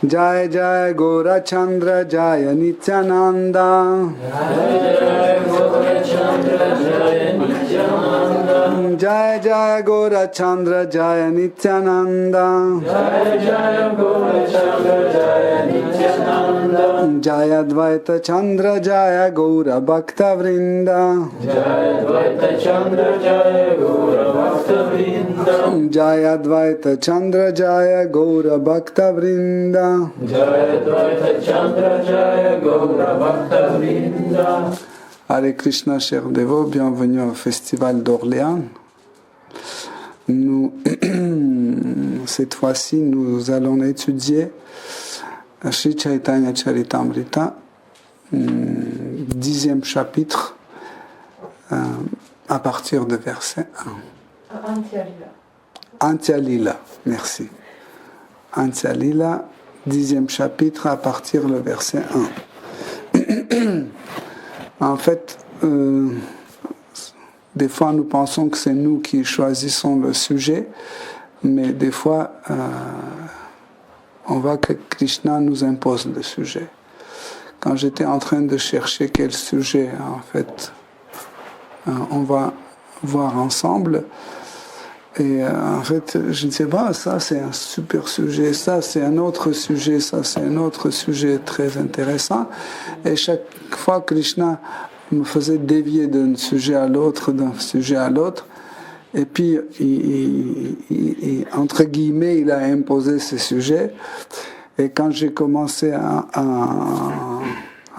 Jai Jai Gaurachandra Jaya Nityananda. Jai Jai Gaurachandra Jaya Nityananda. Jaya Advaita Chandra Jaya Gaura Bhakta Vrinda. Jaya Advaita Chandra Jaya Gaura Bhakta Vrinda. Hare Krishna, chers dévots, bienvenue au Festival d'Orléans. Cette fois-ci, nous allons étudier Sri Chaitanya Charitamrita, 10e chapitre, à partir de verset 1. Antya Lila, merci. Antya Lila, 10e chapitre, à partir du verset 1. En fait, des fois nous pensons que c'est nous qui choisissons le sujet, mais des fois on voit que Krishna nous impose le sujet. Quand j'étais en train de chercher quel sujet, en fait, on va voir ensemble, et en fait, je ne sais pas, ça c'est un super sujet, ça c'est un autre sujet, ça c'est un autre sujet très intéressant. Et chaque fois, Krishna me faisait dévier d'un sujet à l'autre, d'un sujet à l'autre. Et puis, entre guillemets, il a imposé ce sujet. Et quand j'ai commencé à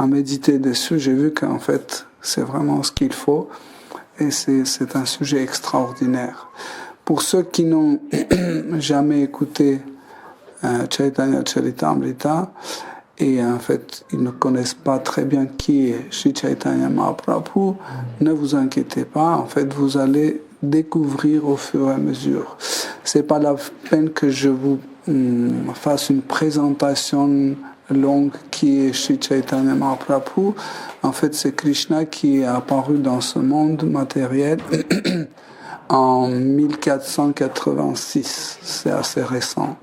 méditer dessus, j'ai vu qu'en fait, c'est vraiment ce qu'il faut. Et c'est un sujet extraordinaire. Pour ceux qui n'ont jamais écouté Chaitanya Charitamrita, et en fait, ils ne connaissent pas très bien qui est Sri Chaitanya Mahaprabhu, ne vous inquiétez pas, en fait, vous allez découvrir au fur et à mesure. C'est pas la peine que je vous fasse une présentation longue qui est Sri Chaitanya Mahaprabhu. En fait, c'est Krishna qui est apparu dans ce monde matériel en 1486, c'est assez récent.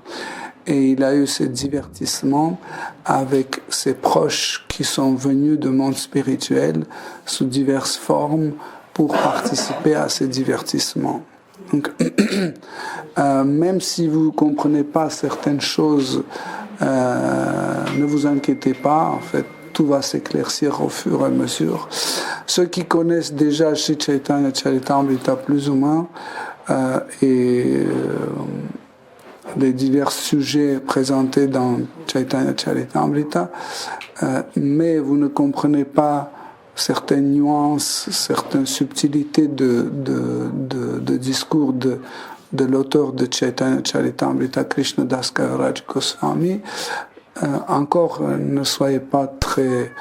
Et il a eu ce divertissement avec ses proches qui sont venus du monde spirituel sous diverses formes pour participer à ces divertissements. Donc, même si vous ne comprenez pas certaines choses, ne vous inquiétez pas, en fait, tout va s'éclaircir au fur et à mesure. Ceux qui connaissent déjà Sri Chaitanya Charitamrita plus ou moins, les divers sujets présentés dans Chaitanya Charitamrita, mais vous ne comprenez pas certaines nuances, certaines subtilités de discours de l'auteur de Chaitanya Charitamrita, Krishnadas Kaviraj Goswami, encore ne soyez pas très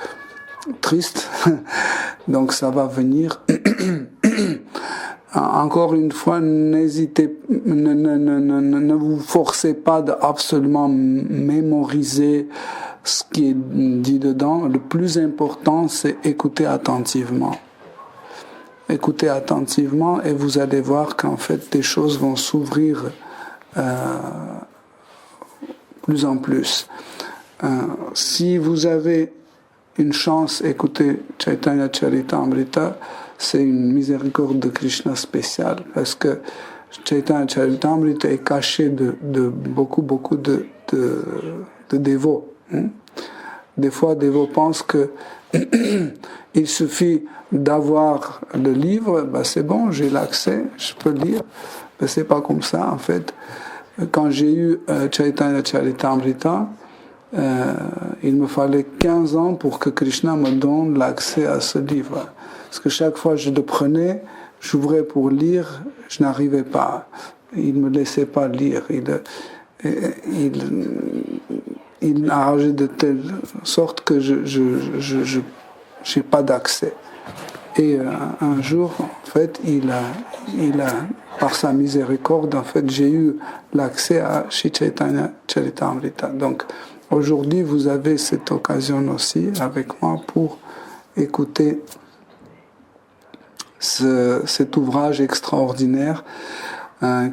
triste, donc ça va venir. Encore une fois, n'hésitez, ne vous forcez pas d'absolument mémoriser ce qui est dit dedans. Le plus important, c'est écouter attentivement. Écoutez attentivement et vous allez voir qu'en fait, des choses vont s'ouvrir plus en plus. Si vous avez une chance, écoutez Chaitanya Charitamrita, c'est une miséricorde de Krishna spéciale, parce que Chaitanya Charitamrita est caché de beaucoup de dévots. Des fois, dévots pensent que il suffit d'avoir le livre, c'est bon, j'ai l'accès, je peux lire. Mais c'est pas comme ça, en fait. Quand j'ai eu Chaitanya Charitamrita, il me fallait 15 ans pour que Krishna me donne l'accès à ce livre. Parce que chaque fois que je le prenais, j'ouvrais pour lire, je n'arrivais pas. Il ne me laissait pas lire. Il a arrangé de telle sorte que je n'ai pas d'accès. Et un jour, en fait, il a, par sa miséricorde, en fait, j'ai eu l'accès à Sri Chaitanya Charitamrita. Donc, aujourd'hui, vous avez cette occasion aussi avec moi pour écouter cet ouvrage extraordinaire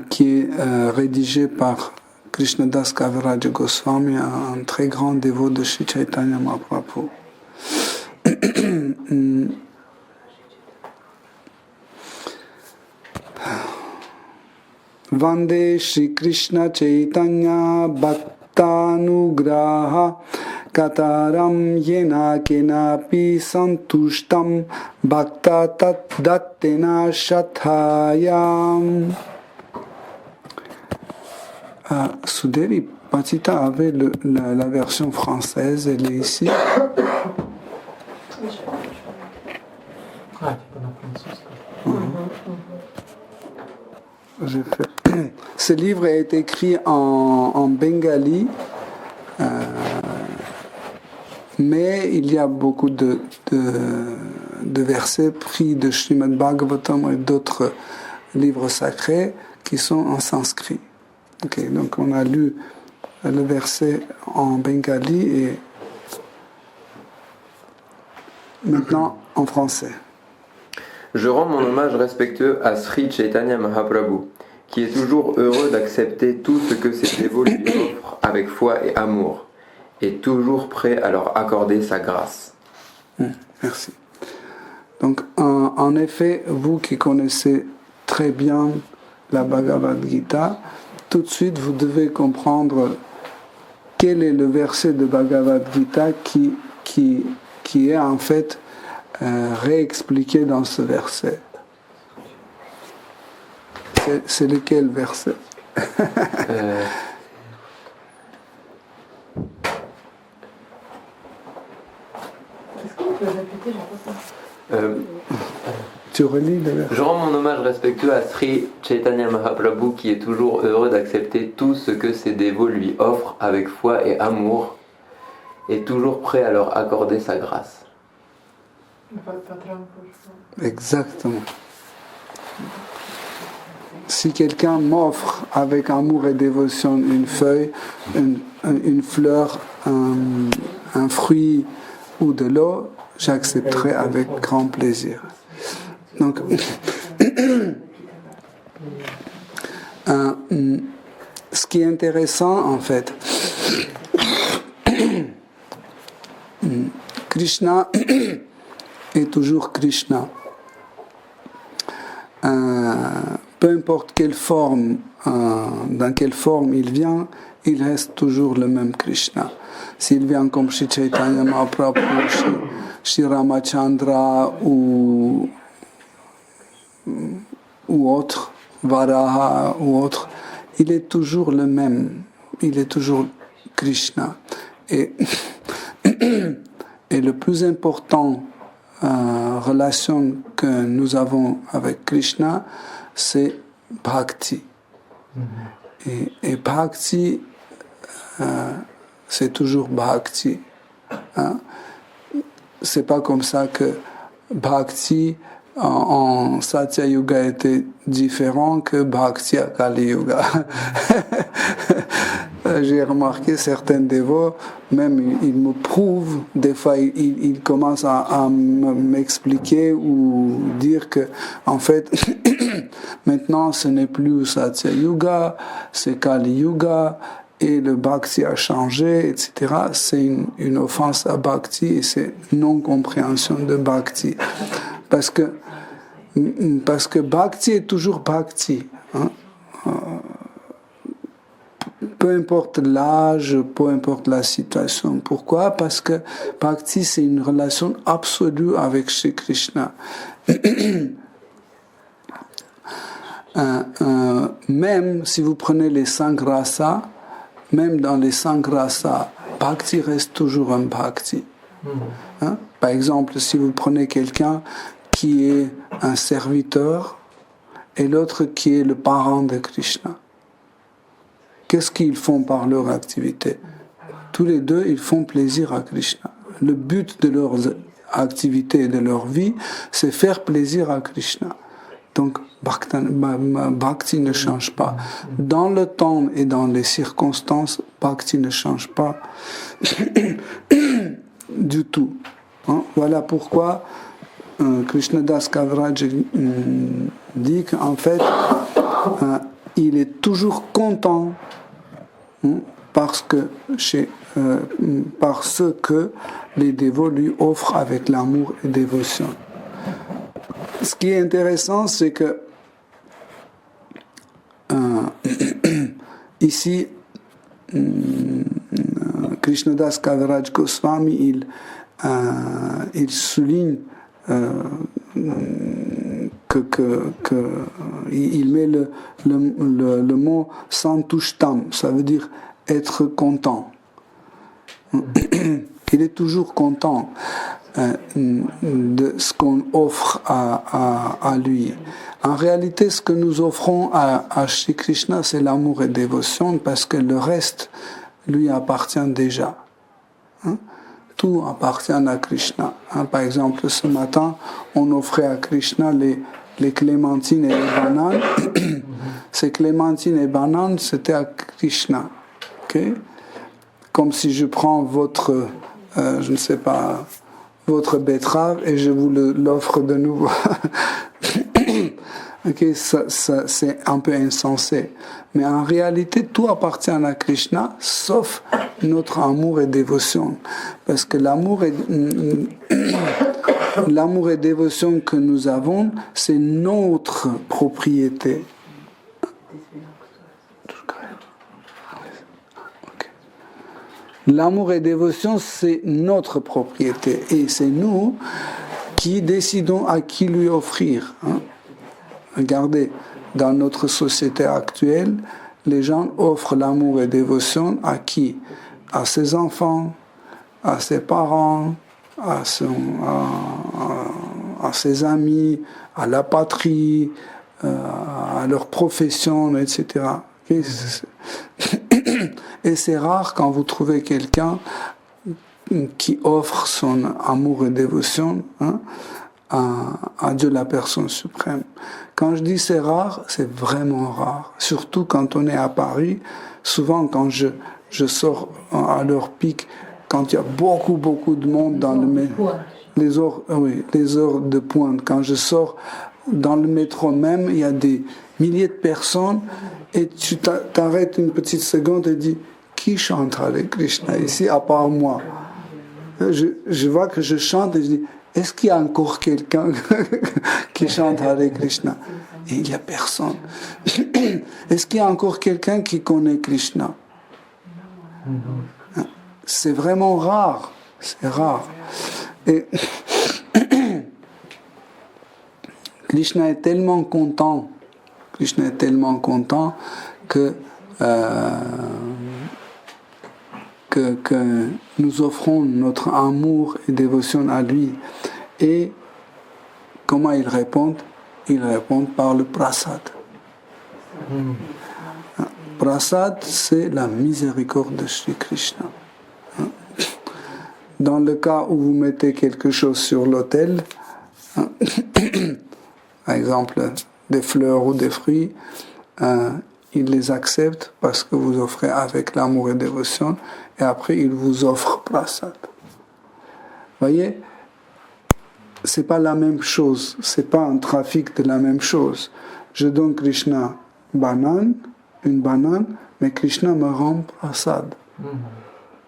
qui est rédigé par Krishnadas Kaviraj Goswami, un très grand dévot de Shri Chaitanya Mahaprabhu. Vande Shri Krishna Chaitanya Bhaktanugraha Kataram Yena Kenapi Santushtam Bhakta Tat Dattena Shathayam. Suderi Patita avait la version française, elle est ici. Ce livre est écrit en bengali, mais il y a beaucoup de versets pris de Srimad Bhagavatam et d'autres livres sacrés qui sont en sanskrit. Okay, donc on a lu le verset en bengali et maintenant en français. Je rends mon hommage respectueux à Sri Chaitanya Mahaprabhu, qui est toujours heureux d'accepter tout ce que ses dévots lui offrent avec foi et amour, et toujours prêt à leur accorder sa grâce. Merci. Donc, en effet, vous qui connaissez très bien la Bhagavad Gita, tout de suite vous devez comprendre quel est le verset de Bhagavad Gita qui est en fait réexpliqué dans ce verset. C'est lequel verset? Tu relis le verset. Je rends mon hommage respectueux à Sri Chaitanya Mahaprabhu, qui est toujours heureux d'accepter tout ce que ses dévots lui offrent avec foi et amour, et toujours prêt à leur accorder sa grâce. Exactement. Si quelqu'un m'offre avec amour et dévotion une feuille, une fleur, un fruit ou de l'eau, j'accepterai avec grand plaisir. Donc, ce qui est intéressant en fait, Krishna est toujours Krishna. Peu importe quelle forme, dans quelle forme il vient, il reste toujours le même Krishna. S'il vient comme Shri Chaitanya Mahaprabhu, Shri Ramachandra ou autre, Varaha ou autre, il est toujours le même. Il est toujours Krishna. Et le plus important relation que nous avons avec Krishna, c'est Bhakti. Et Bhakti, c'est toujours Bhakti. Hein? C'est pas comme ça que Bhakti en Satya Yuga était différent que Bhakti à Kali Yuga. J'ai remarqué certains dévots, même ils me prouvent, des fois ils commencent à m'expliquer ou dire que, en fait, maintenant ce n'est plus Satya Yuga, c'est Kali Yuga, et le Bhakti a changé, etc. C'est une offense à Bhakti et c'est non-compréhension de Bhakti. Parce que Bhakti est toujours Bhakti. Hein? Peu importe l'âge, peu importe la situation. Pourquoi? Parce que Bhakti, c'est une relation absolue avec Shri Krishna. Même si vous prenez les 5 rasas, même dans les 5 rasas, Bhakti reste toujours un Bhakti. Hein? Par exemple, si vous prenez quelqu'un qui est un serviteur et l'autre qui est le parent de Krishna, qu'est-ce qu'ils font par leur activité? Tous les deux, ils font plaisir à Krishna. Le but de leur activité et de leur vie, c'est faire plaisir à Krishna. Donc, Bhakti ne change pas. Dans le temps et dans les circonstances, Bhakti ne change pas du tout. Hein? Voilà pourquoi Krishnadas Kaviraj dit qu'en fait, il est toujours content parce que les dévots lui offrent avec l'amour et dévotion. Ce qui est intéressant, c'est que ici, Krishnadas Kaviraj Goswami, il souligne il met le mot santushtam, ça veut dire être content. Il est toujours content de ce qu'on offre à lui. En réalité, ce que nous offrons à Shri Krishna, c'est l'amour et dévotion, parce que le reste lui appartient déjà. Tout appartient à Krishna. Par exemple, ce matin, on offrait à Krishna les clémentines et les bananes. Ces clémentines et bananes, c'était à Krishna. Okay? Comme si je prends votre, je ne sais pas, votre betterave et je vous l'offre de nouveau. Okay, ça, c'est un peu insensé. Mais en réalité, tout appartient à Krishna, sauf notre amour et dévotion. Parce que l'amour et dévotion que nous avons, c'est notre propriété. L'amour et dévotion, c'est notre propriété. Et c'est nous qui décidons à qui lui offrir. Regardez, dans notre société actuelle, les gens offrent l'amour et dévotion à qui? À ses enfants, à ses parents, à ses amis, à la patrie, à leur profession, etc. Et c'est rare quand vous trouvez quelqu'un qui offre son amour et dévotion à Dieu, la personne suprême. Quand je dis c'est rare, c'est vraiment rare. Surtout quand on est à Paris. Souvent quand je sors à l'heure pic, quand il y a beaucoup de monde dans le métro, les heures de pointe. Quand je sors dans le métro même, il y a des milliers de personnes et tu t'arrêtes une petite seconde et dis qui chante Hare Krishna ici à part moi? Je vois que je chante et je dis est-ce qu'il y a encore quelqu'un qui chante Hare Krishna? Et il n'y a personne. Est-ce qu'il y a encore quelqu'un qui connaît Krishna? C'est vraiment rare. C'est rare. Et Krishna est tellement content. Krishna est tellement content que nous offrons notre amour et dévotion à lui. Et comment ils répondent? Ils répondent par le prasad. Prasad, c'est la miséricorde de Shri Krishna. Dans le cas où vous mettez quelque chose sur l'autel, par exemple des fleurs ou des fruits, il les accepte parce que vous offrez avec l'amour et dévotion, et après il vous offre prasad. Voyez, c'est pas la même chose, c'est pas un trafic de la même chose. Je donne Krishna une banane, mais Krishna me rend prasad.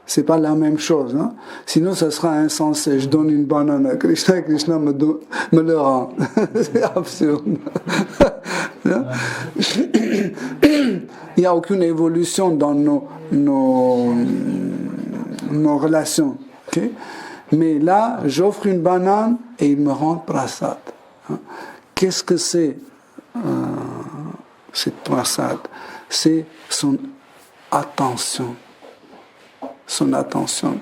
C'est pas la même chose, hein? Sinon ça sera insensé. Je donne une banane à Krishna et Krishna me le rend. C'est absurde. Il n'y a aucune évolution dans nos relations. Okay? Mais là, j'offre une banane et il me rend prasad. Qu'est-ce que c'est cette prasad? C'est son attention. Son attention.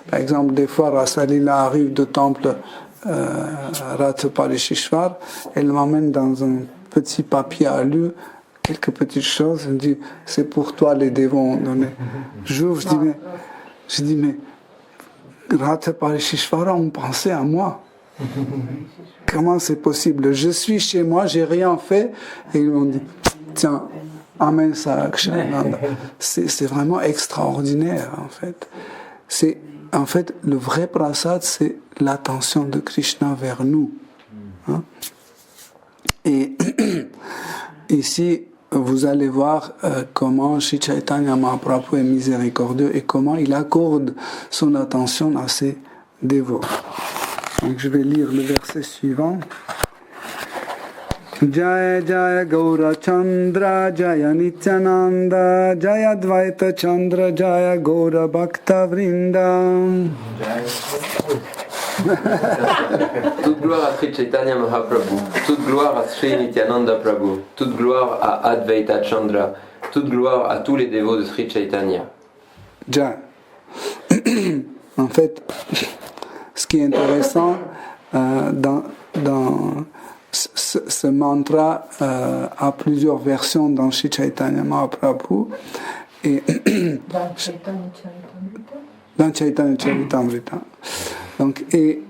Par exemple, des fois, Rasalila arrive de temple Ratha Parishishvar, elle m'emmène dans un petit papier à lui, quelques petites choses, elle me dit, c'est pour toi les dévots donnés. J'ouvre, je dis, mais Ratha Parishishvara ont pensé à moi. Comment c'est possible? Je suis chez moi, j'ai rien fait, et ils m'ont dit, tiens, amène ça à Aksharananda. C'est vraiment extraordinaire, en fait. En fait, le vrai prasad, c'est l'attention de Krishna vers nous. Hein? Et ici, vous allez voir comment Sri Chaitanya Mahaprabhu est miséricordieux et comment il accorde son attention à ses dévots. Donc je vais lire le verset suivant. Jaya Jaya Gaura Chandra Jaya Nityananda Jaya Dvaita Chandra Jaya Gaura Bhakta Vrinda. Toute gloire à Sri Chaitanya Mahaprabhu, toute gloire à Sri Nityananda Prabhu, toute gloire à Advaita Chandra, toute gloire à tous les dévots de Sri Chaitanya. Jaya. En fait, ce qui est intéressant dans ce mantra a plusieurs versions dans Sri Chaitanya Mahaprabhu et dans Chaitanya Charitamrita. Donc, et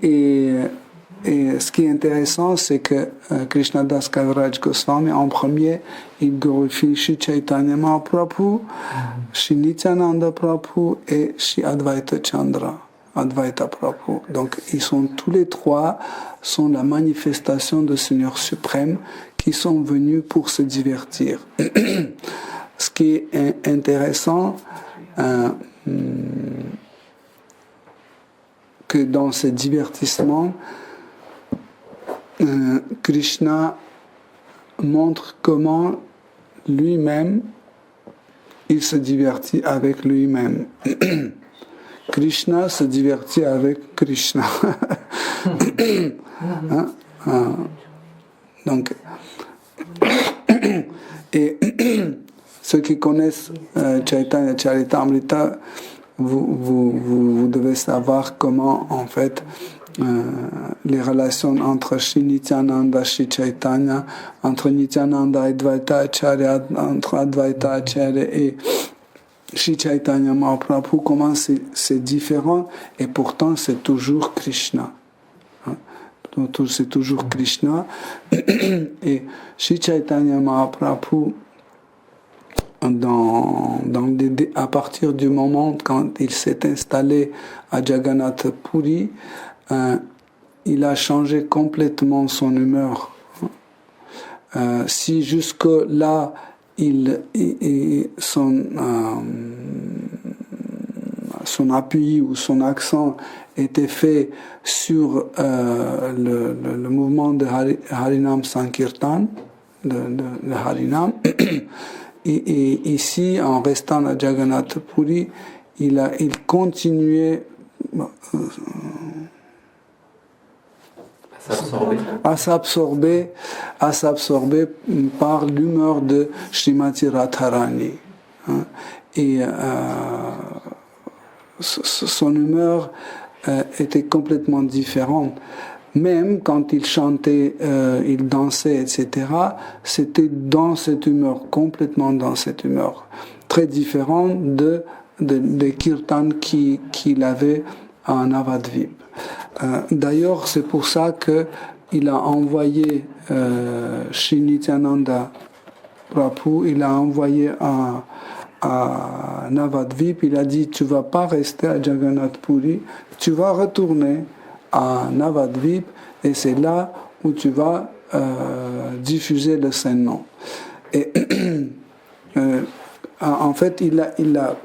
ce qui est intéressant, c'est que Krishnadas Kaviraj Goswami, en premier, il glorifie Sri Chaitanya Mahaprabhu, Sri Nityananda Prabhu et Sri Advaita Chandra. Advaita Prabhu. Donc, ils sont tous les trois sont la manifestation de Seigneur suprême qui sont venus pour se divertir. Ce qui est intéressant, que dans ce divertissement, Krishna montre comment lui-même il se divertit avec lui-même. Krishna se divertit avec Krishna. Donc, et ceux qui connaissent Chaitanya Charitamrita, vous devez savoir comment, en fait, les relations entre Sri Nityananda, Sri Chaitanya, entre Nityananda et Advaita Acharya, entre Advaita Acharya et Sri Chaitanya Mahaprabhu, comment c'est différent, et pourtant c'est toujours Krishna. C'est toujours Krishna. Et Sri Chaitanya Mahaprabhu, à partir du moment quand il s'est installé à Jagannath Puri, il a changé complètement son humeur. Si jusque-là, son appui ou son accent était fait sur le mouvement de Harinam Sankirtan, de Harinam, et ici, en restant à Jagannath Puri, il continuait à s'absorber par l'humeur de Srimati Radharani. Et son humeur était complètement différente. Même quand il chantait, il dansait, etc., c'était dans cette humeur, complètement dans cette humeur, très différente des kirtans qu'il avait en Navadvip. D'ailleurs, c'est pour ça qu'il a envoyé Sri Nityananda Prabhu, il a envoyé à Navadvip, il a dit, tu ne vas pas rester à Jagannath Puri, tu vas retourner à Navadvip, et c'est là où tu vas diffuser le Saint-Nom. Et en fait, il a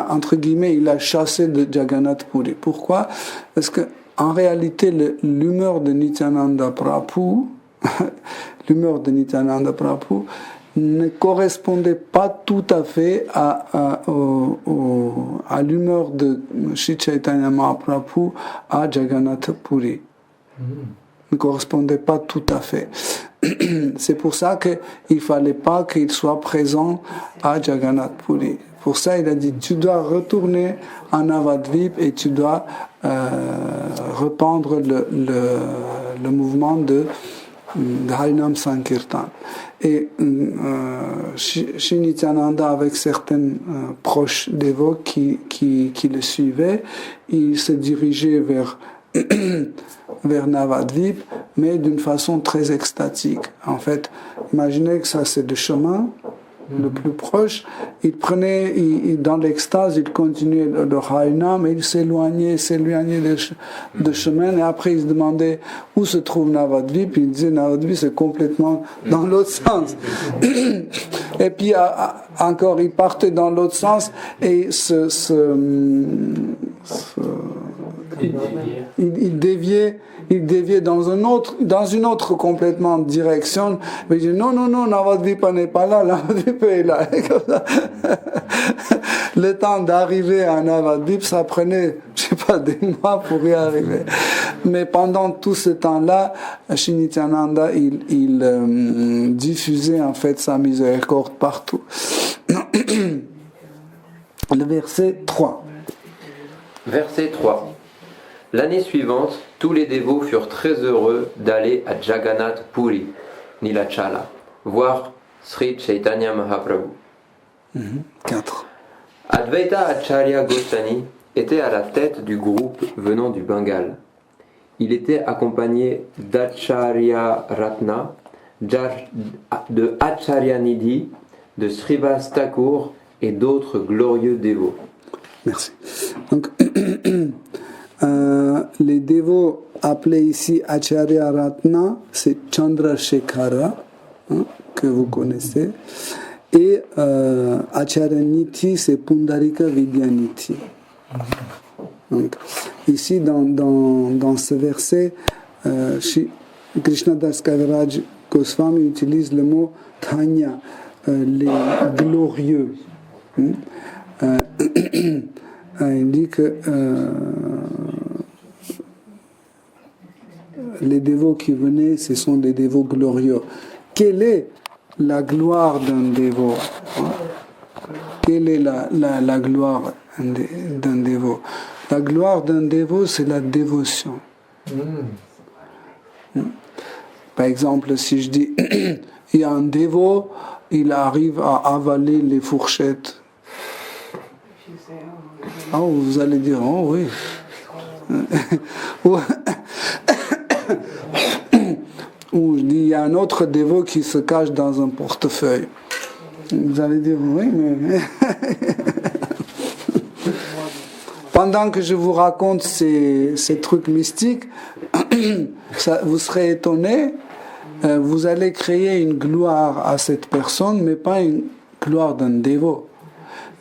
entre guillemets, il a chassé de Jagannath Puri. Pourquoi? Parce que en réalité, l'humeur de Nityananda Prabhu, ne correspondait pas tout à fait à l'humeur de Sri Chaitanya Mahaprabhu à Jagannath Puri. Ne correspondait pas tout à fait. C'est pour ça qu'il ne fallait pas qu'il soit présent à Jagannath Puri. Pour ça, il a dit, tu dois retourner à Navadvip et tu dois reprendre le mouvement de Harinam Sankirtan. Et Sri Nityananda, avec certains proches dévots qui le suivaient, il se dirigeait vers Navadvip, mais d'une façon très extatique. En fait, imaginez que ça c'est le chemin, le plus proche, il prenait, dans l'extase, il continuait le Harinam, et il s'éloignait de chemin, et après il se demandait où se trouve Navadvip, il disait Navadvip c'est complètement dans l'autre sens. Et puis encore il partait dans l'autre sens, et il déviait dans une autre complètement direction. Mais il dit non, Navadvipa n'est pas là, Navadvipa est là. Le temps d'arriver à Navadvip, ça prenait, des mois pour y arriver. Mais pendant tout ce temps-là, Sri Nityananda, il diffusait en fait sa miséricorde partout. Le verset 3. Verset 3. L'année suivante, tous les dévots furent très heureux d'aller à Jagannath Puri, Nilachala, voir Sri Chaitanya Mahaprabhu. 4. Advaita Acharya Goswami était à la tête du groupe venant du Bengale. Il était accompagné d'Acharya Ratna, de Acharya Nidhi, de Srivas Thakur et d'autres glorieux dévots. Merci. Donc, les dévots appelés ici Acharya Ratna, c'est Chandrasekhara, que vous connaissez, et Acharya Nidhi, c'est Pundarika Vidyanidhi. Donc, ici, dans ce verset, Krishnadas Kaviraj Goswami utilise le mot Thanya, les glorieux. Il dit que les dévots qui venaient, ce sont des dévots glorieux. Quelle est la gloire d'un dévot? Quelle est la gloire d'un dévot? La gloire d'un dévot, c'est la dévotion. Par exemple, si je dis il y a un dévot, il arrive à avaler les fourchettes. Oh, vous allez dire, oh oui. Ou je dis, il y a un autre dévot qui se cache dans un portefeuille. Vous allez dire, oui, mais... Pendant que je vous raconte ces trucs mystiques, vous serez étonné, vous allez créer une gloire à cette personne, mais pas une gloire d'un dévot.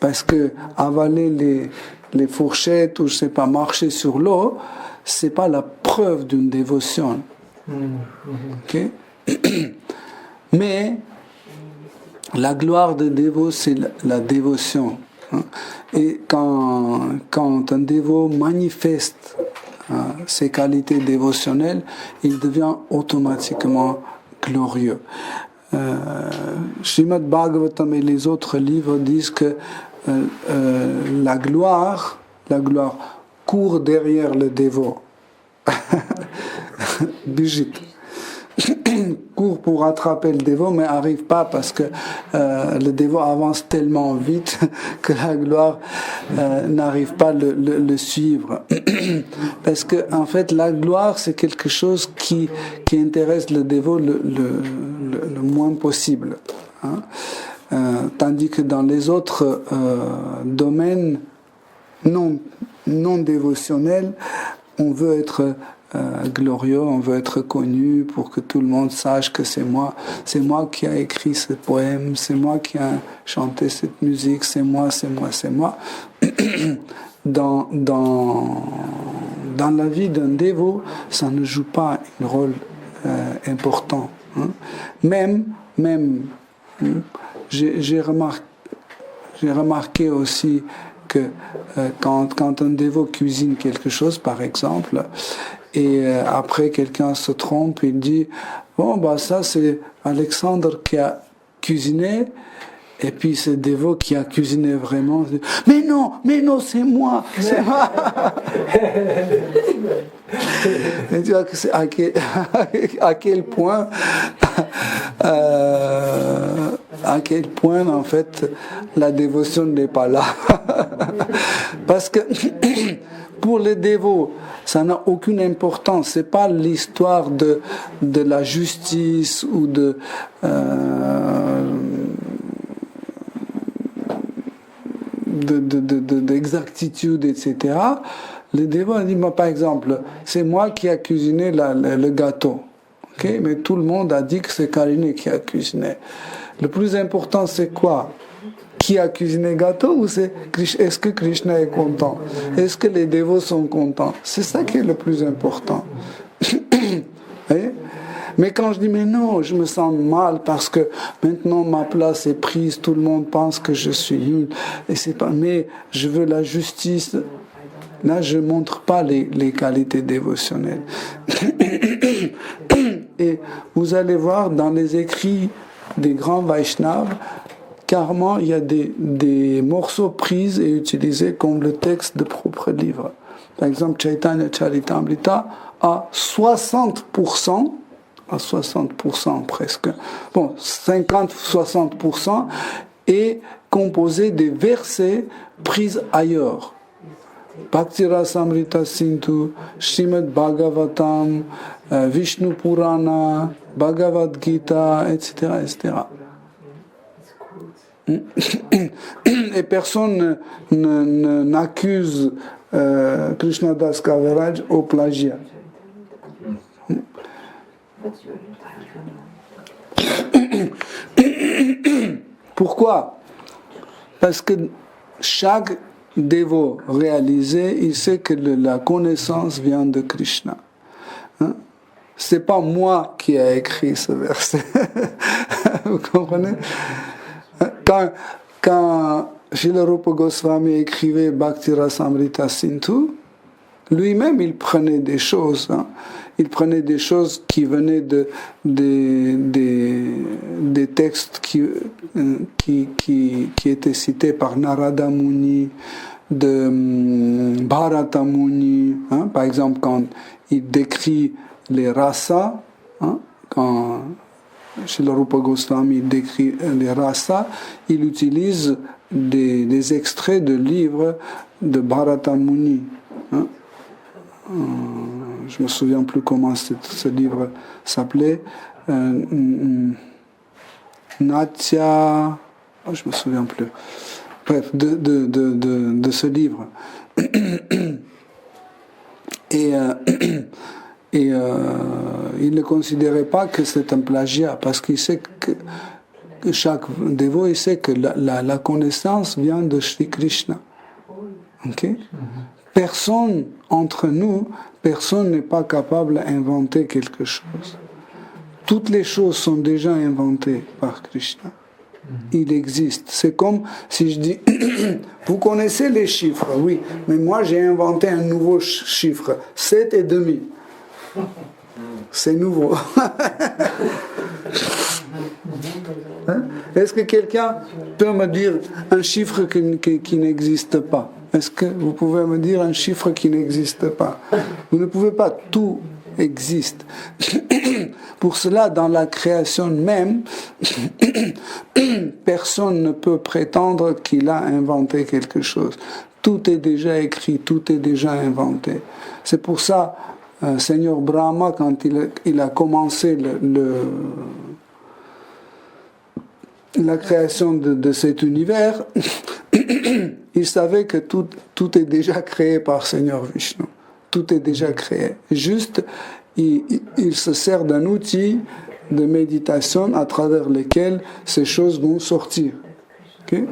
Parce que avaler les fourchettes ou je sais pas, marcher sur l'eau, c'est pas la preuve d'une dévotion. Okay? Mais la gloire de dévot, c'est la dévotion. Et quand un dévot manifeste ses qualités dévotionnelles, il devient automatiquement glorieux. Srimad Bhagavatam et les autres livres disent que la gloire court derrière le dévot. Bijit court pour attraper le dévot, mais n'arrive pas parce que le dévot avance tellement vite que la gloire n'arrive pas le suivre. Parce que en fait, la gloire, c'est quelque chose qui intéresse le dévot le moins possible. Tandis que dans les autres domaines non dévotionnels, on veut être glorieux, on veut être connu pour que tout le monde sache que c'est moi qui a écrit ce poème, c'est moi qui a chanté cette musique, c'est moi. Dans la vie d'un dévot, ça ne joue pas un rôle important. Même j'ai remarqué aussi que quand un dévot cuisine quelque chose, par exemple, et après quelqu'un se trompe, il dit ça c'est Alexandre qui a cuisiné, et puis ce dévot qui a cuisiné vraiment dit, mais non c'est moi. Et tu vois que c'est à quel point en fait la dévotion n'est pas là. Parce que pour les dévots, ça n'a aucune importance. C'est pas l'histoire de la justice ou d'exactitude, etc., le dévot dit, par exemple, c'est moi qui ai cuisiné le gâteau. Okay? Mais tout le monde a dit que c'est Karini qui a cuisiné. Le plus important, c'est quoi? Qui a cuisiné le gâteau ou est-ce que Krishna est content? Est-ce que les dévots sont contents? C'est ça qui est le plus important. Mais quand je dis, mais non, je me sens mal parce que maintenant ma place est prise, tout le monde pense que je suis nul, et c'est pas, mais je veux la justice. Là, je ne montre pas les qualités dévotionnelles. Et vous allez voir dans les écrits des grands Vaishnavas, carrément, il y a des morceaux pris et utilisés comme le texte de propres livres. Par exemple, Chaitanya Charitamrita à 60% presque, bon, 50-60% est composé des versets pris ailleurs. Bhakti Rasamrita Sindhu, Srimad Bhagavatam, Vishnu Purana, Bhagavad Gita, etc., etc. Et personne n'accuse Krishnadas Kaviraj au plagiat. Pourquoi? Parce que chaque dévot réalisé, il sait que la connaissance vient de Krishna. C'est pas moi qui ai écrit ce verset. Vous comprenez? Quand Srila Rupa Goswami écrivait Bhakti Rasamrita Sindhu, lui-même il prenait des choses. Il prenait des choses qui venaient des textes qui étaient cités par Narada Muni, de Bharata Muni. Par exemple, quand il décrit les rasas, quand Srila Rupa Goswami décrit les rasas, il utilise des extraits de livres de Bharata Muni. Je me souviens plus comment ce livre s'appelait. Natya, je me souviens plus. Bref, de ce livre. Et il ne considérait pas que c'est un plagiat, parce qu'il sait que chaque dévot, il sait que la connaissance vient de Shri Krishna. Okay? Personne entre nous, personne n'est pas capable d'inventer quelque chose. Toutes les choses sont déjà inventées par Krishna. Il existe. C'est comme si je dis, vous connaissez les chiffres, oui, mais moi j'ai inventé un nouveau chiffre, 7,5. C'est nouveau. Est-ce que quelqu'un peut me dire un chiffre qui n'existe pas? Est-ce que vous pouvez me dire un chiffre qui n'existe pas? Vous ne pouvez pas, tout existe. Pour cela, dans la création même, personne ne peut prétendre qu'il a inventé quelque chose. Tout est déjà écrit, tout est déjà inventé. C'est pour ça, Seigneur Brahma, quand il a commencé la création de cet univers, il savait que tout est déjà créé par Seigneur Vishnu. Tout est déjà créé. Juste, il se sert d'un outil de méditation à travers lequel ces choses vont sortir. Okay?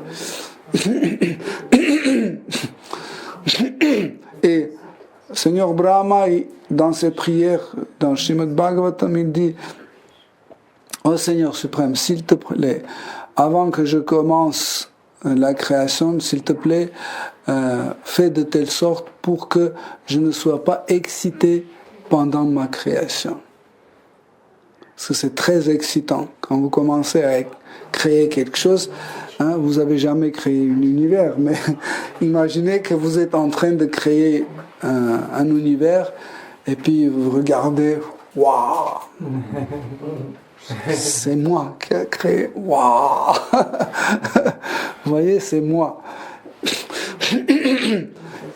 Et Seigneur Brahma, dans ses prières, dans Srimad Bhagavatam, il dit: ô Seigneur suprême, s'il te plaît, avant que je commence la création, s'il te plaît, fais de telle sorte pour que je ne sois pas excité pendant ma création. Parce que c'est très excitant. Quand vous commencez à créer quelque chose, vous n'avez jamais créé un univers, mais imaginez que vous êtes en train de créer un univers, et puis vous regardez, waouh! C'est moi qui ai créé. Waouh! Vous voyez, c'est moi.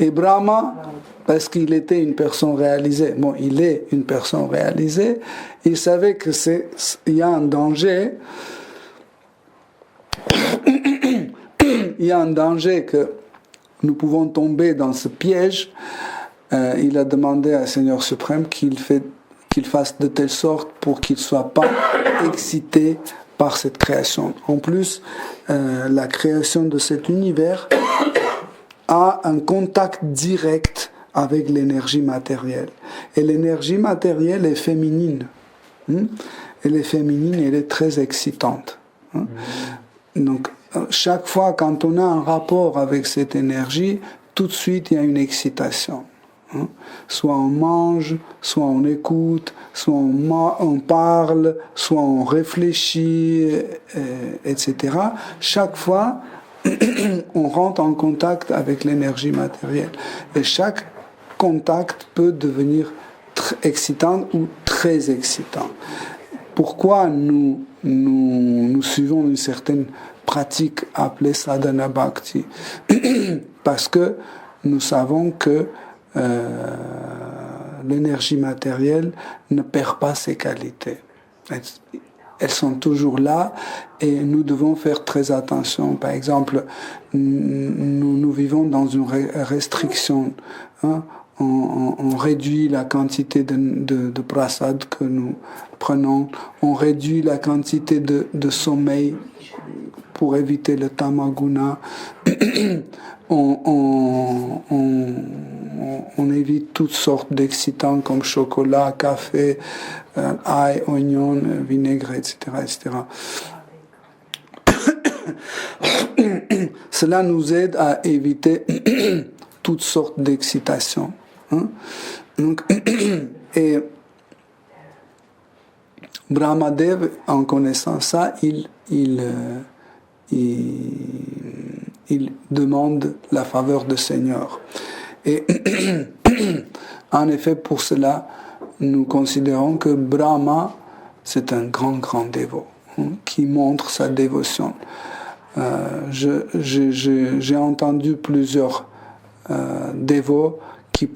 Et Brahma, parce qu'il était une personne réalisée, bon, il est une personne réalisée, il savait que il y a un danger il y a un danger que nous pouvons tomber dans ce piège, il a demandé à Seigneur suprême qu'il fasse de telle sorte pour qu'il ne soit pas excité par cette création. En plus, la création de cet univers a un contact direct avec l'énergie matérielle. Et l'énergie matérielle est féminine. Elle est féminine et elle est très excitante. Donc, chaque fois quand on a un rapport avec cette énergie, tout de suite il y a une excitation. Soit on mange, soit on écoute, soit on parle, soit on réfléchit, etc. Chaque fois, on rentre en contact avec l'énergie matérielle. Et chaque contact peut devenir excitant ou très excitant. Pourquoi nous suivons une certaine pratique appelée sadhana bhakti? Parce que nous savons que l'énergie matérielle ne perd pas ses qualités. Elles sont toujours là et nous devons faire très attention. Par exemple, nous vivons dans une restriction. On réduit la quantité de prasad que nous prenons, on réduit la quantité de sommeil pour éviter le tamaguna, on évite toutes sortes d'excitants comme chocolat, café, ail, oignon, vinaigre, etc., etc. Cela nous aide à éviter toutes sortes d'excitations. Donc, et Brahmadev, en connaissant ça, il demande la faveur du Seigneur. Et en effet, pour cela, nous considérons que Brahma, c'est un grand dévot qui montre sa dévotion. J'ai entendu plusieurs dévots qui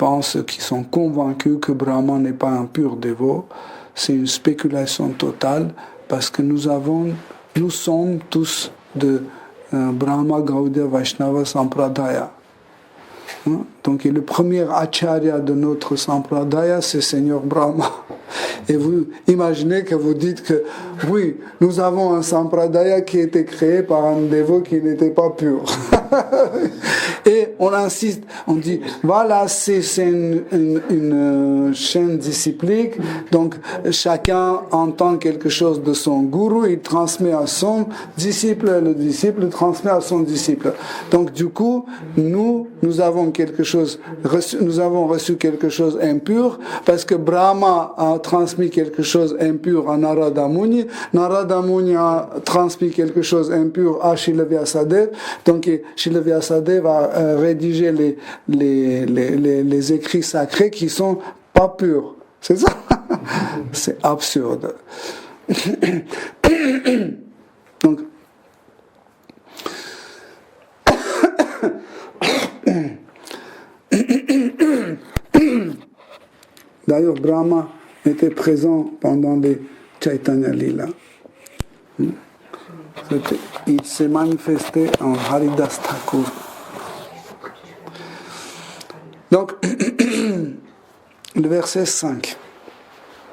sont convaincus que Brahma n'est pas un pur dévot. C'est une spéculation totale parce que nous sommes tous de Brahma Gaudiya Vaishnava Sampradaya. Donc le premier acharya de notre Sampradaya, c'est Seigneur Brahma. Et vous imaginez que vous dites que oui, nous avons un Sampradaya qui a été créé par un dévot qui n'était pas pur. Et on insiste, on dit, voilà, c'est une chaîne disciplique, donc chacun entend quelque chose de son gourou, il transmet à son disciple, le disciple transmet à son disciple. Donc du coup, nous avons reçu quelque chose impur, parce que Brahma a transmis quelque chose impur à Narada Muni, Narada Muni a transmis quelque chose impur à Srila Vyasadeva, donc Srila Vyasadeva a rédigé les écrits sacrés qui sont pas purs. C'est ça? C'est absurde. Donc, d'ailleurs, Brahma était présent pendant les Chaitanya Lila. Il s'est manifesté en Haridas Thakur. Donc, le verset 5.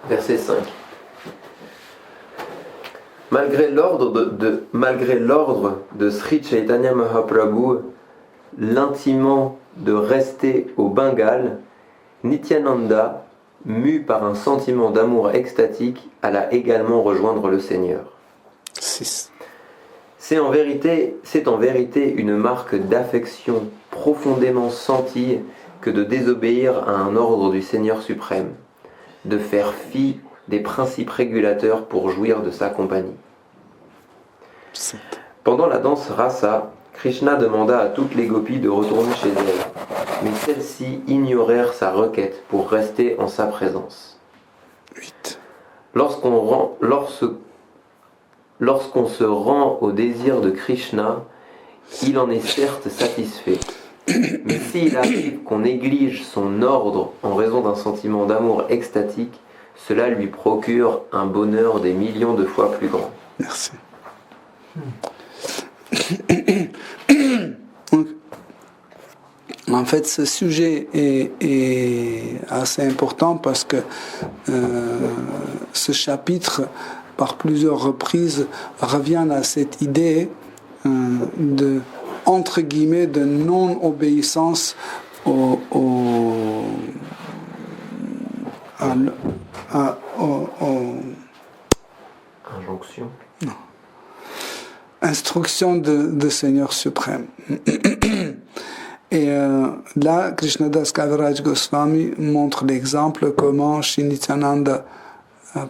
Verset 5. Malgré l'ordre de Sri Chaitanya Mahaprabhu, l'intimant de rester au Bengale, Nityananda, mu par un sentiment d'amour extatique, alla également rejoindre le Seigneur. 6. C'est en vérité une marque d'affection profondément sentie que de désobéir à un ordre du Seigneur suprême, de faire fi des principes régulateurs pour jouir de sa compagnie. 7. Pendant la danse rasa, Krishna demanda à toutes les gopis de retourner chez elles, mais celles-ci ignorèrent sa requête pour rester en sa présence. 8. Lorsqu'on se rend au désir de Krishna, il en est certes satisfait. Mais s'il arrive qu'on néglige son ordre en raison d'un sentiment d'amour extatique, cela lui procure un bonheur des millions de fois plus grand. Merci. En fait, ce sujet est assez important parce que ce chapitre, par plusieurs reprises, revient à cette idée de, entre guillemets, de non-obéissance Injonction. Non. Instruction de Seigneur suprême. Et là, Krishnadas Kaviraj Goswami montre l'exemple comment Shri Nityananda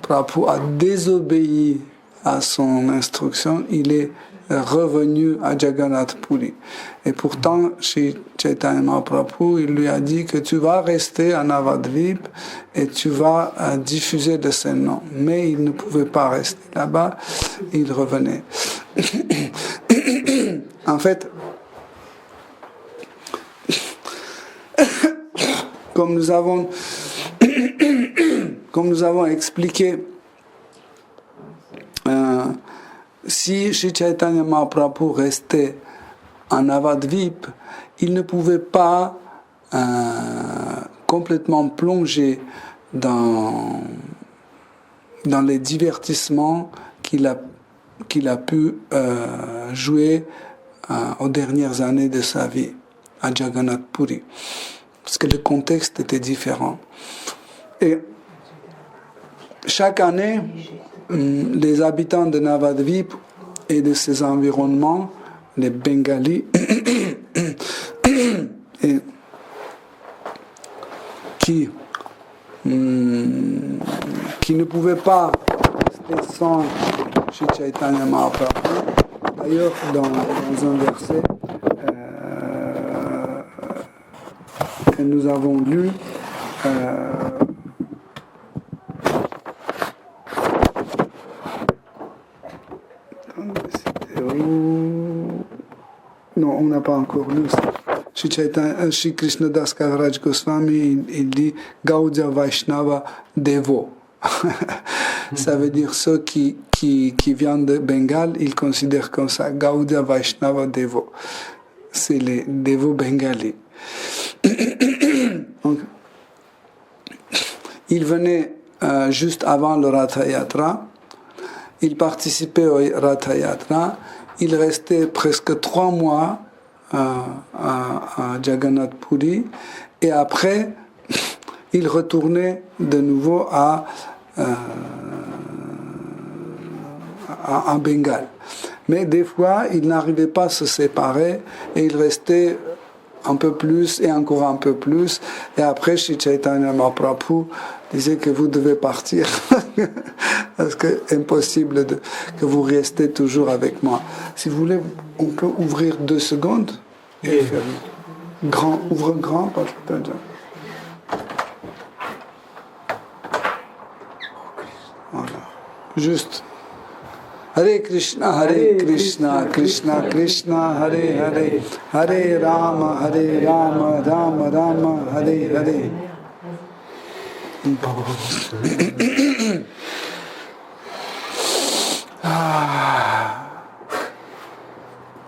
Prabhu a désobéi à son instruction. Il est revenu à Jagannath Puri. Et pourtant, chez Chaitanya Mahaprabhu, il lui a dit que tu vas rester à Navadvip et tu vas diffuser de ses noms. Mais il ne pouvait pas rester là-bas, il revenait. En fait, comme nous avons expliqué, si Shri Chaitanya Mahaprabhu restait en Navadvip, il ne pouvait pas complètement plonger dans les divertissements qu'il a pu jouer aux dernières années de sa vie à Jagannath Puri, parce que le contexte était différent. Et chaque année, les habitants de Navadvip et de ses environnements, les Bengalis, et qui ne pouvaient pas rester sans Shri Chaitanya Mahaprabhu. D'ailleurs, dans un verset que nous avons lu, non, on n'a pas encore lu ça. Shri Krishnadas Kaviraj Goswami, il dit Gaudiya Vaishnava Devo. Ça veut dire ceux qui viennent de Bengale, ils considèrent comme ça Gaudiya Vaishnava Devo. C'est les Devo bengalis. Donc, il venait juste avant le Ratha Yatra, il participait au Ratha Yatra, il restait presque 3 mois à Jagannath Puri, et après il retournait de nouveau à Bengale. Mais des fois, il n'arrivait pas à se séparer et il restait un peu plus et encore un peu plus. Et après, Shri Chaitanya Mahaprabhu disait que vous devez partir parce que impossible que vous restiez toujours avec moi. Si vous voulez, on peut ouvrir 2 secondes et faire grand, ouvre grand parce que voilà. Juste. Hare Krishna, Krishna Krishna, Hare Hare, Hare Rama, Rama Rama, Hare Hare.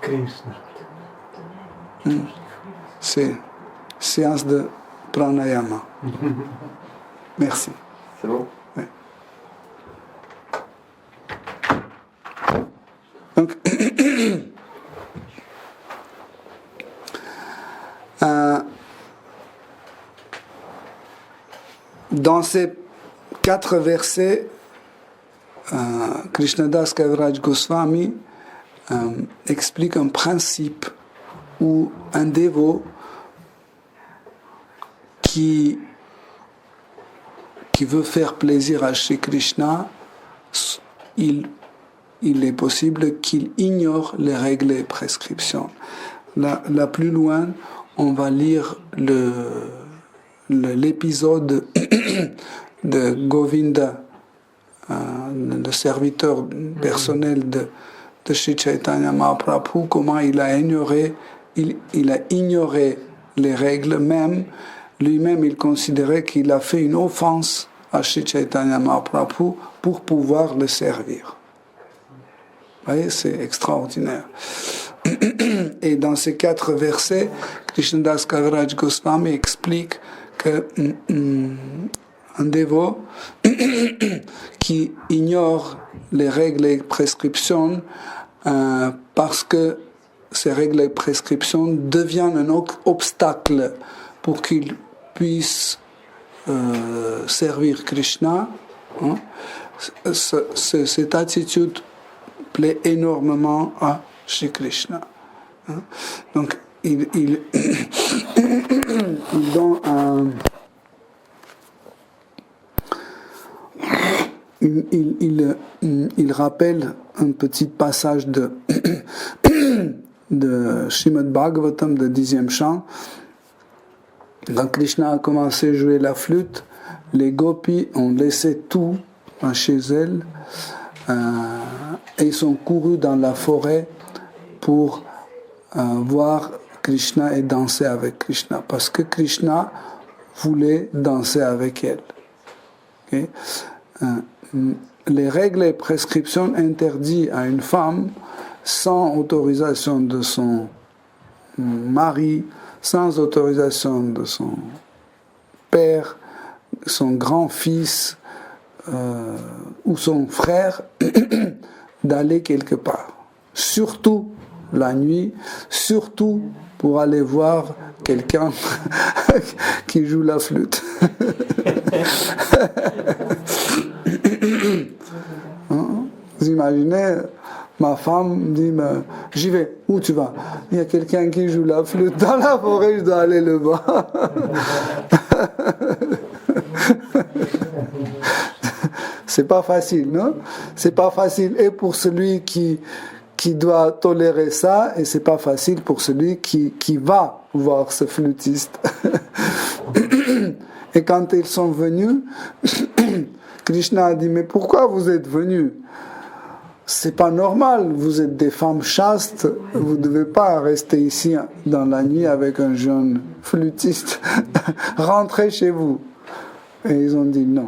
Krishna. C'est séance de pranayama. Merci. C'est bon? Oui. Donc, dans ces 4 versets, Krishnadas Kaviraj Goswami explique un principe où un dévot qui veut faire plaisir à Shri Krishna, il est possible qu'il ignore les règles et prescriptions. Là plus loin, on va lire l'épisode de Govinda, le serviteur personnel de Shri Chaitanya Mahaprabhu, comment il a ignoré les règles même. Lui-même, il considérait qu'il a fait une offense à Shri Chaitanya Mahaprabhu pour pouvoir le servir. Vous voyez, c'est extraordinaire. Et dans ces 4 versets, Krishnadas Kaviraj Goswami explique que un dévot qui ignore les règles et prescriptions parce que ces règles et prescriptions deviennent un obstacle pour qu'il puisse servir Krishna, hein, cette attitude plaît énormément à Shri Krishna. Hein. Donc il donne il rappelle un petit passage de Srimad Bhagavatam, de 10e chant. Quand Krishna a commencé à jouer la flûte, les gopis ont laissé tout chez elles et ils sont courus dans la forêt pour voir Krishna et danser avec Krishna, parce que Krishna voulait danser avec elle. Okay? Les règles et prescriptions interdisent à une femme, sans autorisation de son mari, sans autorisation de son père, son grand-fils ou son frère, d'aller quelque part. Surtout la nuit, surtout pour aller voir quelqu'un qui joue la flûte. Vous imaginez, ma femme me dit, j'y vais, où tu vas? Il y a quelqu'un qui joue la flûte dans la forêt, je dois aller le voir. C'est pas facile, non? C'est pas facile, et pour celui qui doit tolérer ça, et c'est pas facile pour celui qui va voir ce flûtiste. Et quand ils sont venus, Krishna a dit, mais pourquoi vous êtes venus? C'est pas normal, vous êtes des femmes chastes, vous ne devez pas rester ici dans la nuit avec un jeune flûtiste. Rentrez chez vous. Et ils ont dit non.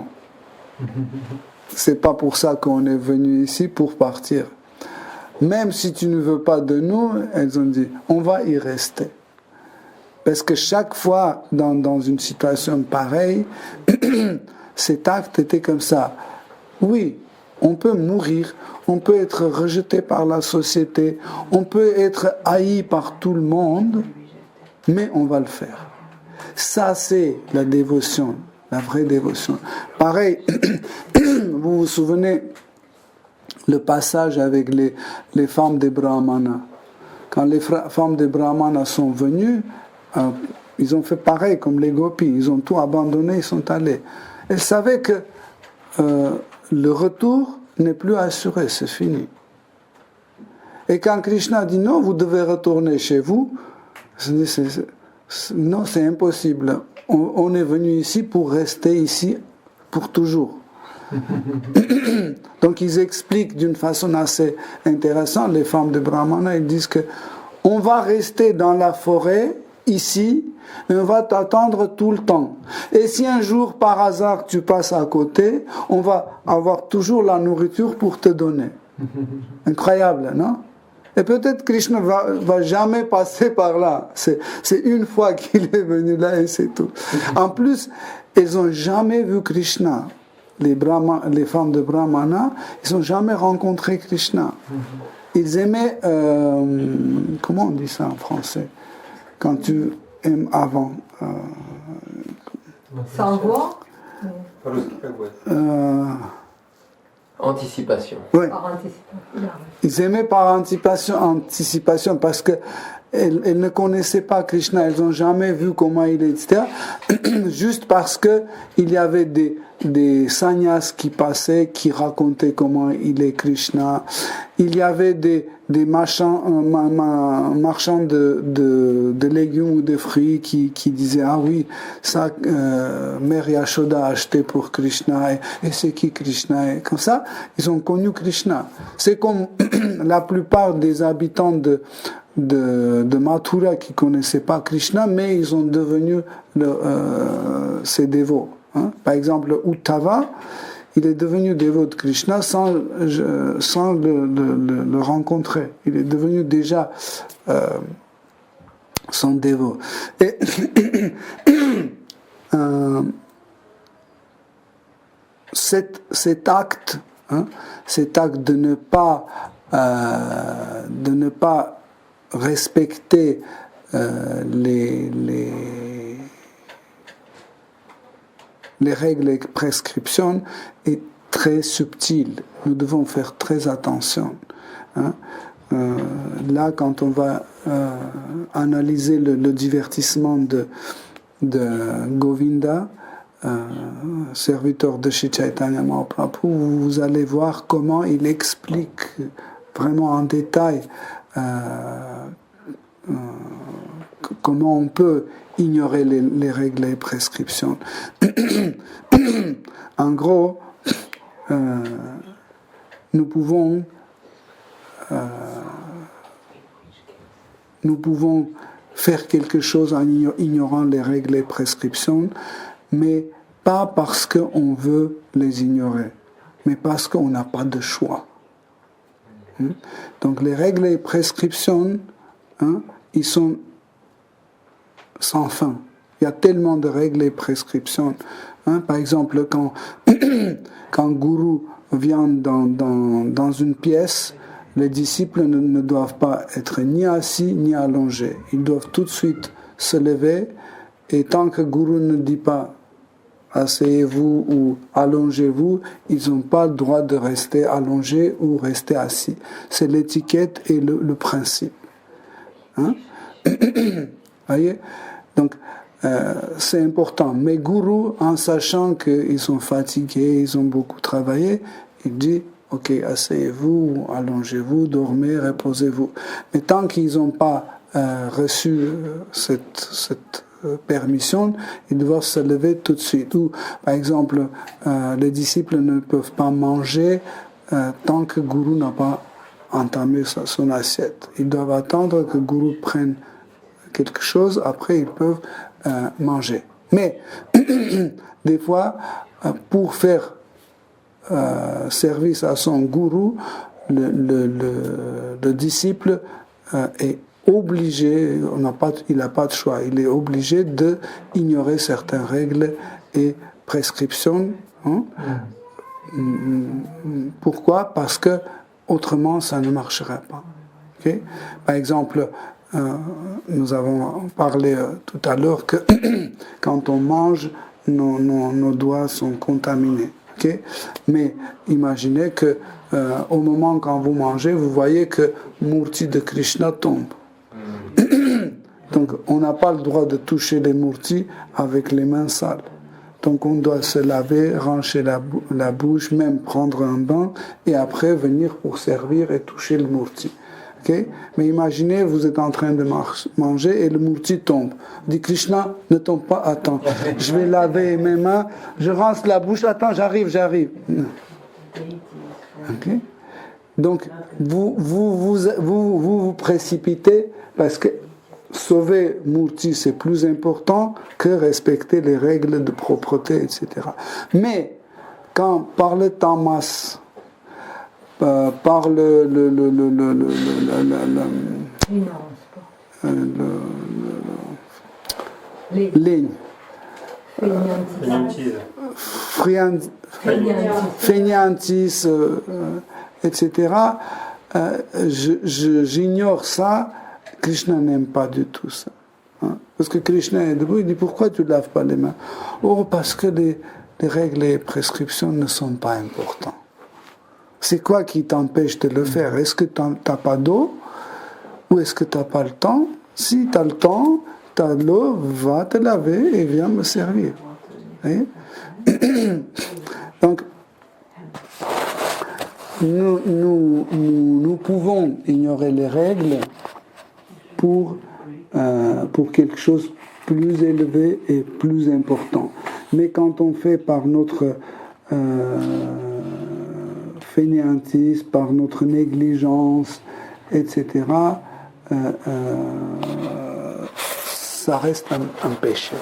C'est pas pour ça qu'on est venu ici, pour partir. Même si tu ne veux pas de nous, elles ont dit, on va y rester. Parce que chaque fois, dans une situation pareille, cet acte était comme ça. Oui, on peut mourir, on peut être rejeté par la société, on peut être haï par tout le monde, mais on va le faire. Ça, c'est la dévotion, la vraie dévotion. Pareil, vous vous souvenez le passage avec les femmes des Brahmanas. Quand les femmes des Brahmanas sont venues, ils ont fait pareil comme les gopis, ils ont tout abandonné, ils sont allés. Elles savaient que le retour n'est plus assuré, c'est fini. Et quand Krishna dit non, vous devez retourner chez vous, non, c'est impossible. On est venu ici pour rester ici pour toujours. Donc ils expliquent d'une façon assez intéressante, les femmes de Brahmana, ils disent que on va rester dans la forêt ici, et on va t'attendre tout le temps. Et si un jour par hasard tu passes à côté, on va avoir toujours la nourriture pour te donner. Incroyable, non? Et peut-être Krishna va jamais passer par là. C'est une fois qu'il est venu là et c'est tout. En plus, ils n'ont jamais vu Krishna. Les femmes de Brahmana, ils n'ont jamais rencontré Krishna. Ils aimaient, comment on dit ça en français? Quand tu aimes avant. Sans voir? Anticipation. Oui. Par anticipation. Ils aimaient par anticipation parce que elles ne connaissaient pas Krishna, elles n'ont jamais vu comment il est, etc. Juste parce que il y avait des sannyas qui passaient, qui racontaient comment il est Krishna. Il y avait des marchands de légumes ou de fruits qui disaient ah oui, ça Mère Yashoda a acheté pour Krishna et c'est qui Krishna, et comme ça ils ont connu Krishna. C'est comme la plupart des habitants de Mathura qui connaissaient pas Krishna, mais ils ont devenu ses dévots. Hein. Par exemple, Uddhava, il est devenu dévot de Krishna sans le rencontrer. Il est devenu déjà sont dévots. Et cet acte de ne pas respecter les règles et prescriptions est très subtil. Nous devons faire très attention. Là, quand on va analyser le divertissement de Govinda, serviteur de Shri Chaitanya Mahaprabhu, vous allez voir comment il explique vraiment en détail comment on peut ignorer les règles et prescriptions. En gros, nous pouvons faire quelque chose en ignorant les règles et prescriptions, mais pas parce qu'on veut les ignorer, mais parce qu'on n'a pas de choix. Donc les règles et prescriptions, ils sont sans fin. Il y a tellement de règles et prescriptions. Par exemple, quand Guru vient dans une pièce, les disciples ne doivent pas être ni assis ni allongés. Ils doivent tout de suite se lever, et tant que Guru ne dit pas asseyez-vous ou allongez-vous, ils n'ont pas le droit de rester allongés ou rester assis. C'est l'étiquette et le principe. Voyez? Donc, c'est important. Mais Guru, en sachant qu'ils sont fatigués, ils ont beaucoup travaillé, il dit ok, asseyez-vous, allongez-vous, dormez, reposez-vous. Mais tant qu'ils n'ont pas reçu cette permission, ils doivent se lever tout de suite. Ou, par exemple, les disciples ne peuvent pas manger tant que Guru n'a pas entamé son assiette. Ils doivent attendre que Guru prenne quelque chose, après ils peuvent manger. Mais, des fois, pour faire service à son gourou, le disciple est obligé, il n'a pas de choix, il est obligé d'ignorer certaines règles et prescriptions. Pourquoi? Parce que autrement ça ne marcherait pas. Okay? Par exemple, nous avons parlé tout à l'heure que quand on mange, nos doigts sont contaminés. Okay? Mais imaginez que au moment quand vous mangez, vous voyez que Murti de Krishna tombe. Donc on n'a pas le droit de toucher les Murtis avec les mains sales. Donc on doit se laver, rincer la bouche, même prendre un bain et après venir pour servir et toucher le Murti. Okay? Mais imaginez, vous êtes en train de manger et le Murti tombe. Dit Krishna, ne tombe pas, attends, je vais laver mes mains, je rince la bouche, attends, j'arrive. Okay? Donc vous précipitez parce que sauver Murti c'est plus important que respecter les règles de propreté, etc. Mais quand par le tamas, par ligne, fainéantis, etc. J'ignore ça. Krishna n'aime pas du tout ça. Parce que Krishna est debout, il dit pourquoi tu ne laves pas les mains? Oh, parce que les règles et prescriptions ne sont pas importantes. C'est quoi qui t'empêche de le faire? Est-ce que tu n'as pas d'eau? Ou est-ce que tu n'as pas le temps? Si tu as le temps, tu as l'eau, va te laver et viens me servir. Donc, nous pouvons ignorer les règles pour quelque chose de plus élevé et plus important. Mais quand on fait par notre fainéantisme, par notre négligence, etc., ça reste un péché.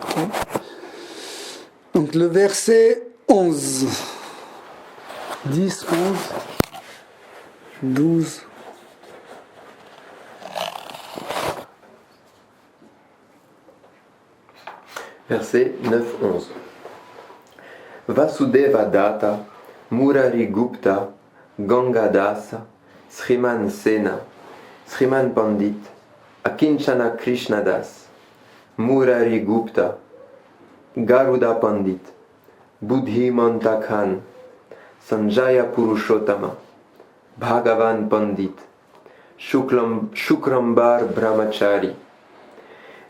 Okay? Donc le verset 11, 10, 11, 12. Versets 9-11. Vasudeva Datta, Murari Gupta, Gangadasa, Sriman Sena, Sriman Pandit, Akinchana Krishnadas, Murari Gupta, Garuda Pandit, Buddhi Mantakhan, Sanjaya Purushottama, Bhagavan Pandit, Shukrambar Brahmachari,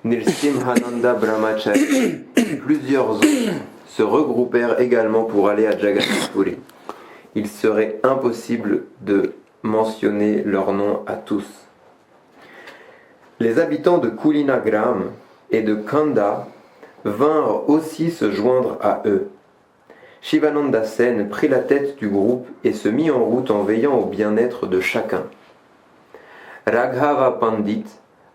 Nrsimhananda Brahmachari, plusieurs autres se regroupèrent également pour aller à Jagannath Puri. Il serait impossible de mentionner leurs noms à tous. Les habitants de Kulinagram et de Kanda vinrent aussi se joindre à eux. Shivananda Sen prit la tête du groupe et se mit en route en veillant au bien-être de chacun. Raghava Pandit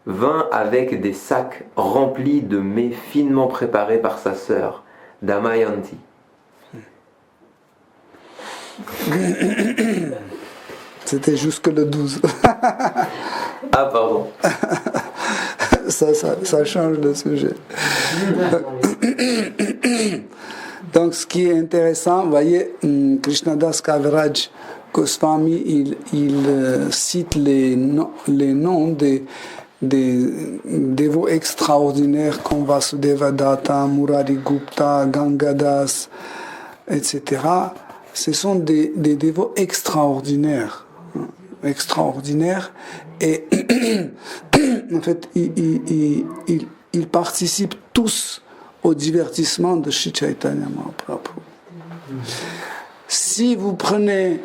vint avec des sacs remplis de mets finement préparés par sa sœur, Damayanti. C'était jusque le 12. Ah, pardon. Ça change de sujet. Donc, ce qui est intéressant, vous voyez, Krishnadas Kaviraj Goswami, il cite les noms des dévots extraordinaires comme Vasudeva Datta, Murari Gupta, Gangadas, etc. Ce sont des dévots extraordinaires. Et en fait, ils participent tous au divertissement de Shri Chaitanya Mahaprabhu. Si vous prenez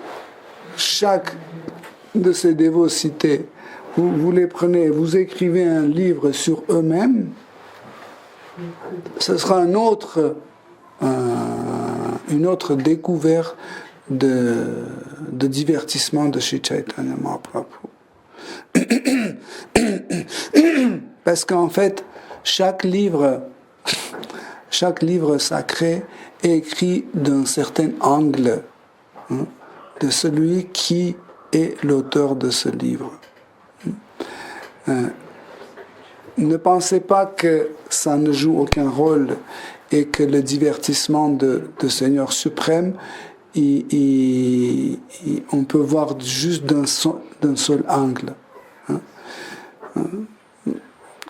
chaque de ces dévots cités, vous les prenez, vous écrivez un livre sur eux-mêmes, ce sera une autre découverte de divertissement de Shri Chaitanya Mahaprabhu. Parce qu'en fait, chaque livre sacré est écrit d'un certain angle, de celui qui est l'auteur de ce livre. Ne pensez pas que ça ne joue aucun rôle et que le divertissement de Seigneur suprême, on peut voir juste d'un seul angle.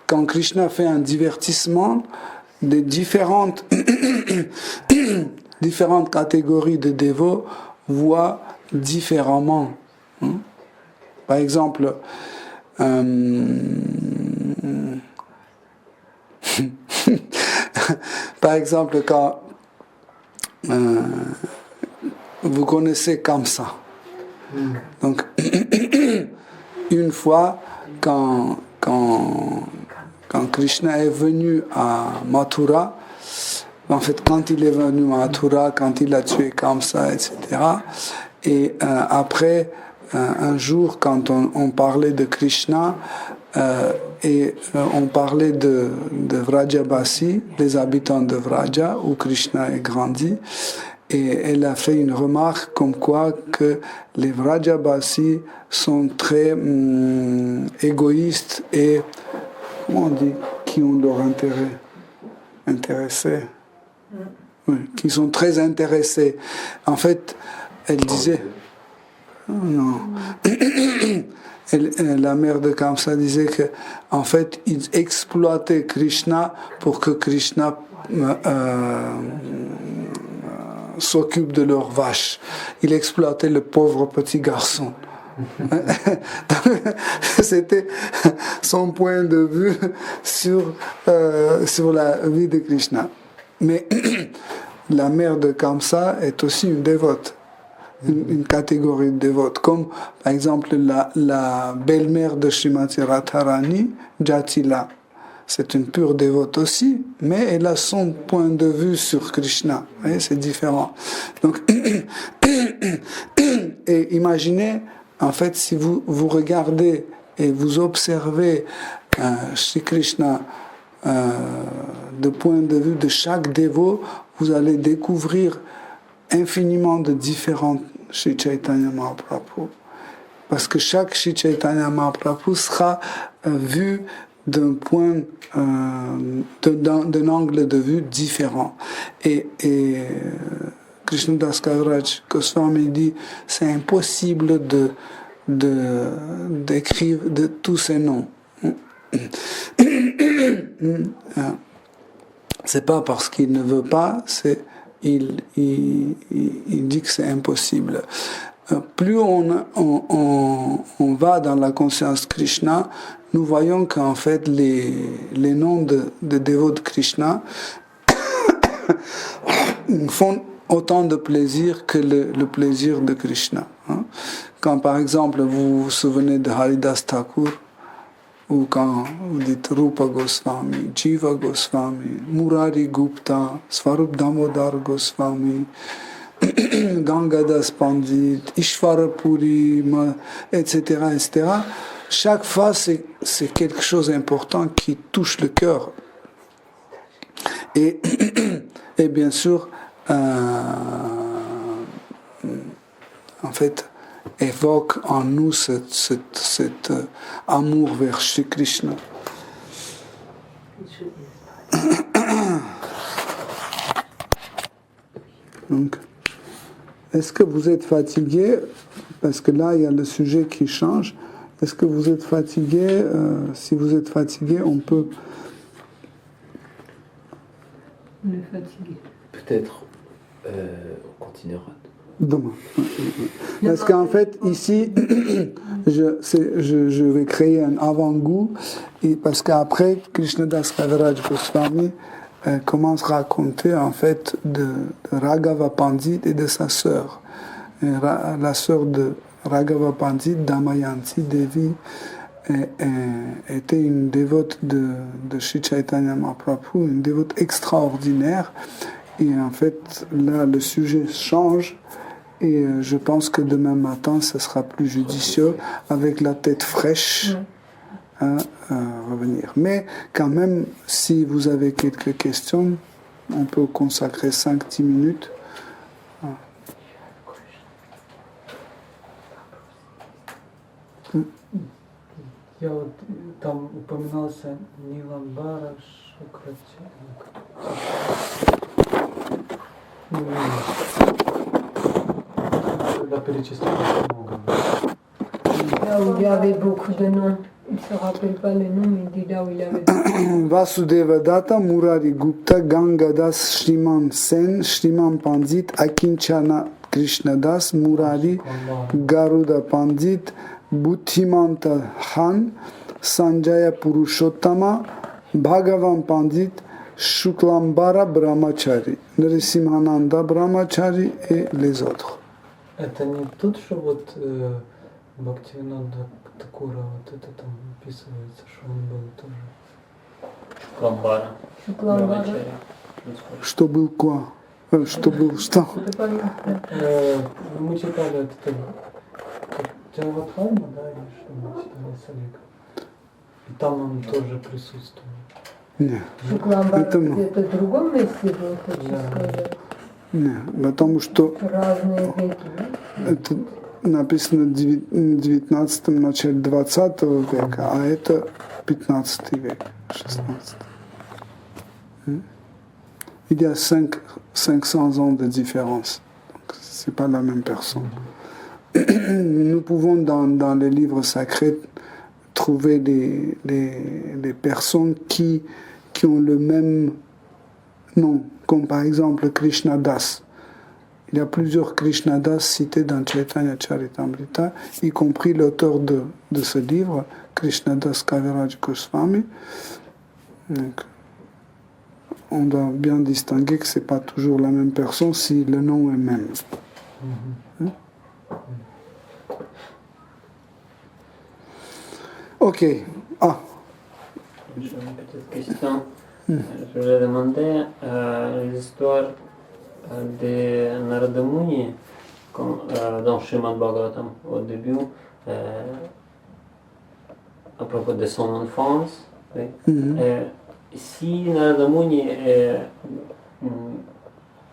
Quand Krishna fait un divertissement, des différentes catégories de dévots voient différemment. Par exemple, quand vous connaissez Kamsa. Donc, une fois, quand Krishna est venu à Mathura, en fait, quand il est venu à Mathura, quand il a tué Kamsa, etc., et après, un jour, quand on parlait de Krishna, et on parlait de Vrajabasi, les habitants de Vraja, où Krishna est grandi, et elle a fait une remarque comme quoi que les Vrajabasi sont très égoïstes et, comment on dit, qui ont leur intéressés. Oui, qui sont très intéressés. En fait, elle disait... Non. La mère de Kamsa disait que, en fait, ils exploitaient Krishna pour que Krishna s'occupe de leurs vaches. Il exploitait le pauvre petit garçon. C'était son point de vue sur la vie de Krishna. Mais la mère de Kamsa est aussi une dévote. Une catégorie de dévotes, comme par exemple la belle-mère de Srimati Radharani, Jatila. C'est une pure dévote aussi, mais elle a son point de vue sur Krishna. Vous voyez, c'est différent. Donc, et imaginez, en fait, si vous regardez et vous observez Shri Krishna de point de vue de chaque dévot, vous allez découvrir infiniment de différentes Shri Chaitanya Mahaprabhu. Parce que chaque Shri Chaitanya Mahaprabhu sera vu d'un point, d'un angle de vue différent. Et Krishnadas Kaviraj Goswami dit c'est impossible d'écrire de tous ces noms. C'est pas parce qu'il ne veut pas, il dit que c'est impossible. Plus on va dans la conscience Krishna, nous voyons qu'en fait les noms de dévots de Krishna font autant de plaisir que le plaisir de Krishna. Quand par exemple vous vous souvenez de Haridas Thakur, ou quand vous dites Rupa Goswami, Jiva Goswami, Murari Gupta, Swarup Damodar Goswami, Gangadas Pandit, Ishvara Puri, etc., etc., chaque fois c'est quelque chose d'important qui touche le cœur. Et bien sûr, en fait, évoque en nous cet amour vers Shri Krishna. Donc, est-ce que vous êtes fatigué? Parce que là, il y a le sujet qui change. Est-ce que vous êtes fatigué? Si vous êtes fatigué, on peut... On est fatigué. Peut-être on continuera. Demain. Parce qu'en fait, ici, je vais créer un avant-goût, parce qu'après, Krishnadas Kaviraj Goswami commence à raconter en fait de Raghava Pandit et de sa sœur. La sœur de Raghava Pandit, Damayanti Devi, était une dévote de Sri Chaitanya Mahaprabhu, une dévote extraordinaire. Et en fait, là, le sujet change. Et je pense que demain matin, ce sera plus judicieux, avec la tête fraîche, à revenir. Mais quand même, si vous avez quelques questions, on peut consacrer 5-10 minutes. Я вот там упоминался Ниламбара Шукрати. Когда перечислил много. Là où il y avait beaucoup de noms. Il ne se rappelle pas les noms, mais il dit là où il avait beaucoup. Vasudeva Datta, Murari Gupta, Gangadas, Shriman Sen, Shriman Pandit, Akinchana Krishnadas, Murari, Garuda Pandit, Buddhimanta Han, Sanjaya Purushottama, Bhagavan Pandit, Shuklambara Brahmachari, Nrisimhananda Brahmachari et les autres. Это не тот, что вот Бхактивинода Такура, вот это там описывается, что он был тоже. Шукламбара. Шукламбара. Что был quoi? Что был что? Это понятно. Мы читали это Джавадхарма, да, или что мы читали с Олегом. И там он тоже присутствовал. Нет. Шукламбара Это, где-то в другом месте был, хочешь Да. сказать? нет, потому что Разные веки, да? это написано в 19-м, начале 20 века, а это 15 век, 16. Il y a 500 ans de différence. Donc, c'est pas la même personne. Nous pouvons dans les livres sacrés trouver des personnes qui ont le même nom, comme par exemple Krishnadas. Il y a plusieurs Krishnadas cités dans Chaitanya Charitamrita, y compris l'auteur de ce livre, Krishnadas Kaviraj Goswami. Donc, on doit bien distinguer que ce n'est pas toujours la même personne si le nom est même. Ok. Ah. J'ai une petite question. Je voulais demander l'histoire de Narada Muni dans Srimad Bhagavatam au début, à propos de son enfance. Oui. Si Narada Muni est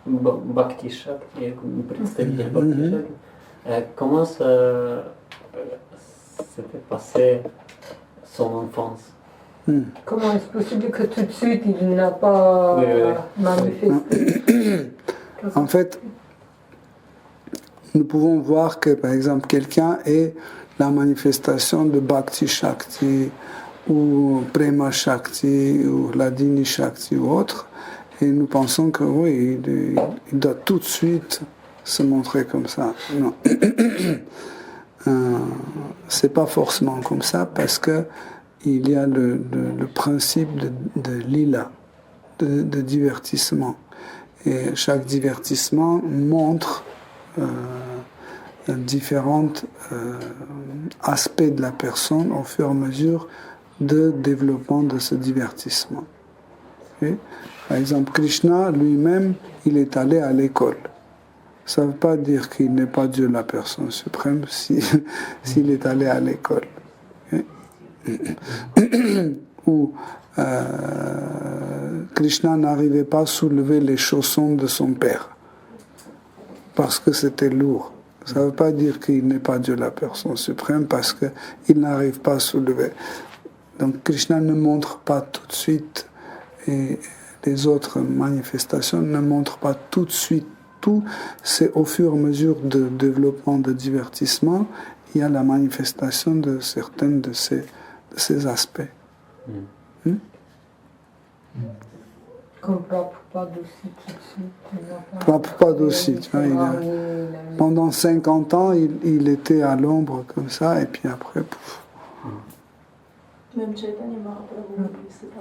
Bhakti Shakti, представитель Bhakti Shakti, comment ça s'était passé son enfance? Comment est-ce possible que tout de suite il n'a pas manifesté? En fait, nous pouvons voir que, par exemple, quelqu'un est la manifestation de Bhakti Shakti ou Prema Shakti ou Ladini Shakti ou autre, et nous pensons que oui, il doit tout de suite se montrer comme ça. Non. C'est pas forcément comme ça parce que il y a le principe de lila, de divertissement. Et chaque divertissement montre différents aspects de la personne au fur et à mesure de développement de ce divertissement. Okay? Par exemple, Krishna lui-même, il est allé à l'école. Ça ne veut pas dire qu'il n'est pas Dieu la personne suprême s'il est allé à l'école. Okay? Ou Krishna n'arrivait pas à soulever les chaussons de son père parce que c'était lourd. Ça ne veut pas dire qu'il n'est pas Dieu la personne suprême parce qu'il n'arrive pas à soulever. Donc Krishna ne montre pas tout de suite, et les autres manifestations ne montrent pas tout de suite tout. C'est au fur et à mesure de développement de divertissement, il y a la manifestation de certains de ces aspects. Comme Prabhupada aussi tout de suite. Prabhupada aussi, tu vois, pendant 50 ans, il était à l'ombre comme ça, et puis après, pouf. Même Chaitanya Mahaprabhu, c'est pas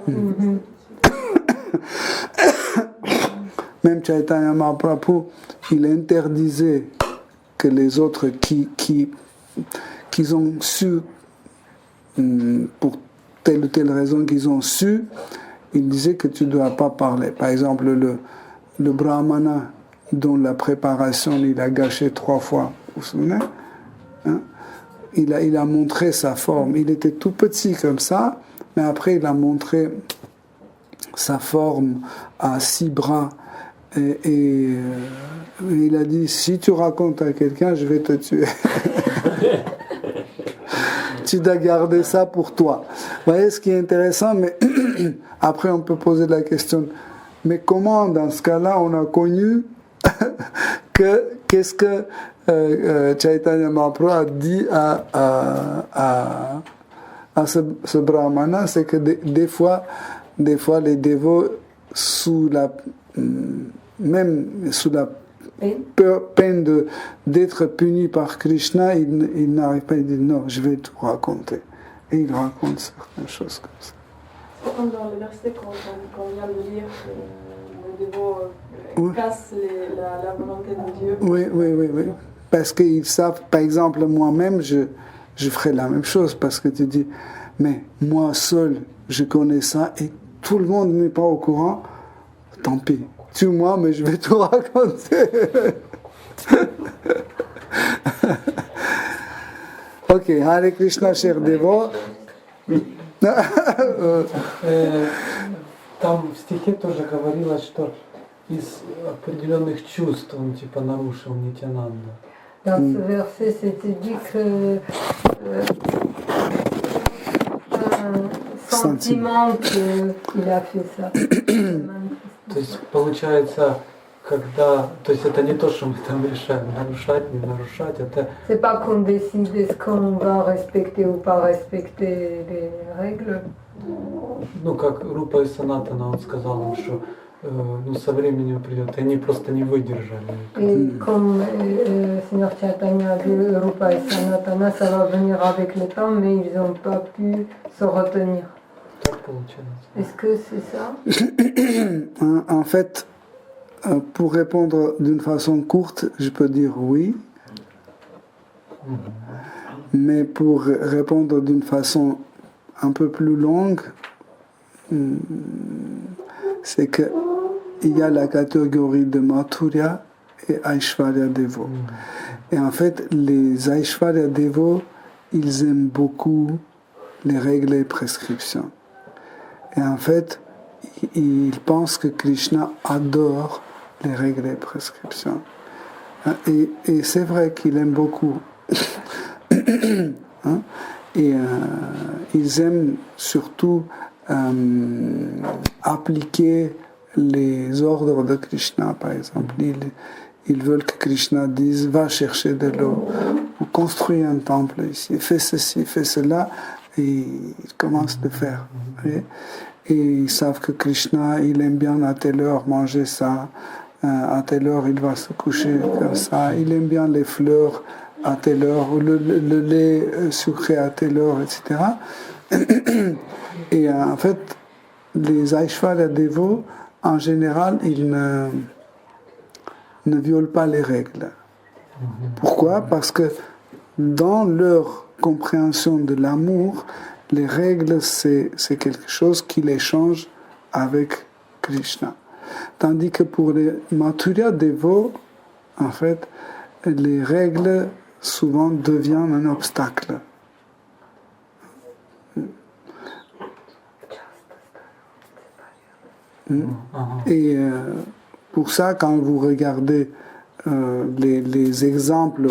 Même Chaitanya Mahaprabhu, il interdisait que les autres qui ont su, pour telle ou telle raison qu'ils ont su, il disait que tu ne dois pas parler. Par exemple, le brahmana dont la préparation il a gâché 3 fois, vous vous souvenez, hein? Il a montré sa forme. Il était tout petit comme ça, mais après il a montré sa forme à 6 bras. Et il a dit, si tu racontes à quelqu'un, je vais te tuer. Tu dois garder ça pour toi. Vous voyez ce qui est intéressant, mais après on peut poser la question, mais comment dans ce cas-là on a connu qu'est-ce que Chaitanya Mahaprabhu a dit à ce brahmana, c'est que des fois les dévots même sous la peine d'être punis par Krishna, il n'arrive pas à dire non, je vais tout raconter. Et il raconte certaines choses comme ça. C'est comme dans le verset qu'on vient de lire, le dévot casse la volonté de Dieu. Oui. Parce qu'ils savent, par exemple, moi-même, je ferai la même chose, parce que tu dis, mais moi seul, je connais ça, et tout le monde n'est pas au courant, tant pis. Tue-moi, mais je vais tout raconter. Ok, Hare Krishna, cher dévot. Там в стихе тоже говорилось, что из определенных чувств он типа нарушил Нитянанда. Dans ce verset, c'était dit que un sentiment qu'il a fait ça. То есть получается, когда, то есть это не то, что мы там решаем, нарушать, не нарушать, это... C'est pas qu'on décide est-ce qu'on va respecter ou pas respecter les règles. Ну, как Рупа и Санатана, он сказал им, что со временем придет, и они просто не выдержали. Et comme Seigneur Chaitanya a dit, Rupa et Sanatana, ça va venir avec le temps, mais ils n'ont pas pu se retenir. Так получается. Est-ce que c'est ça? En fait, pour répondre d'une façon courte, je peux dire oui. Mais pour répondre d'une façon un peu plus longue, c'est que il y a la catégorie de Mathurya et Aishwarya Devo. Et en fait, les Aishwarya Devo, ils aiment beaucoup les règles et prescriptions. Et en fait, ils pensent que Krishna adore les règles et prescriptions. Et c'est vrai qu'il aime beaucoup. Hein? Et ils aiment surtout appliquer les ordres de Krishna, par exemple. Ils veulent que Krishna dise va chercher de l'eau, ou construis un temple ici, fais ceci, fais cela, et ils commencent de faire. Et ils savent que Krishna, il aime bien à telle heure manger ça, à telle heure il va se coucher comme ça, il aime bien les fleurs à telle heure, ou le lait sucré à telle heure, etc. Et en fait, les Aishwarya dévots, en général, ils ne violent pas les règles. Pourquoi? Parce que dans leur compréhension de l'amour, les règles, c'est quelque chose qui les change avec Krishna. Tandis que pour les Mathurya dévots, en fait, les règles souvent deviennent un obstacle. Et pour ça, quand vous regardez les exemples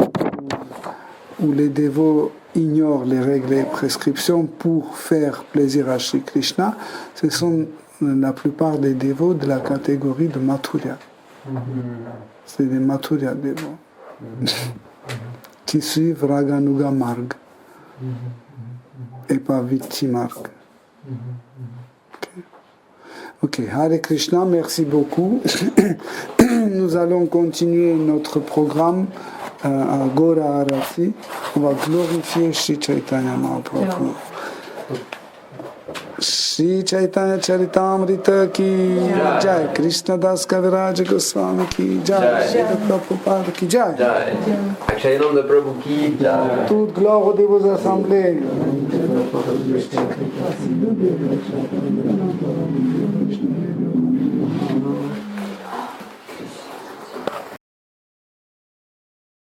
où les dévots ignorent les règles et prescriptions pour faire plaisir à Shri Krishna, ce sont la plupart des dévots de la catégorie de Mathurya. C'est des Mathurya dévots qui suivent Raganuga Marg et pas Vitti Marg. Ok, Hare Krishna, merci beaucoup. Nous allons continuer notre programme à Gora Arati. On va glorifier Shri Chaitanya Mahaprabhu. Shri Chaitanya Charitamrita ki jai, Krishna Das Kaviraj Goswami ki jai, Shri Prabhupada ki jai. Akshayananda Prabhu ki jai. Toute gloire aux dévots assemblés. Krishna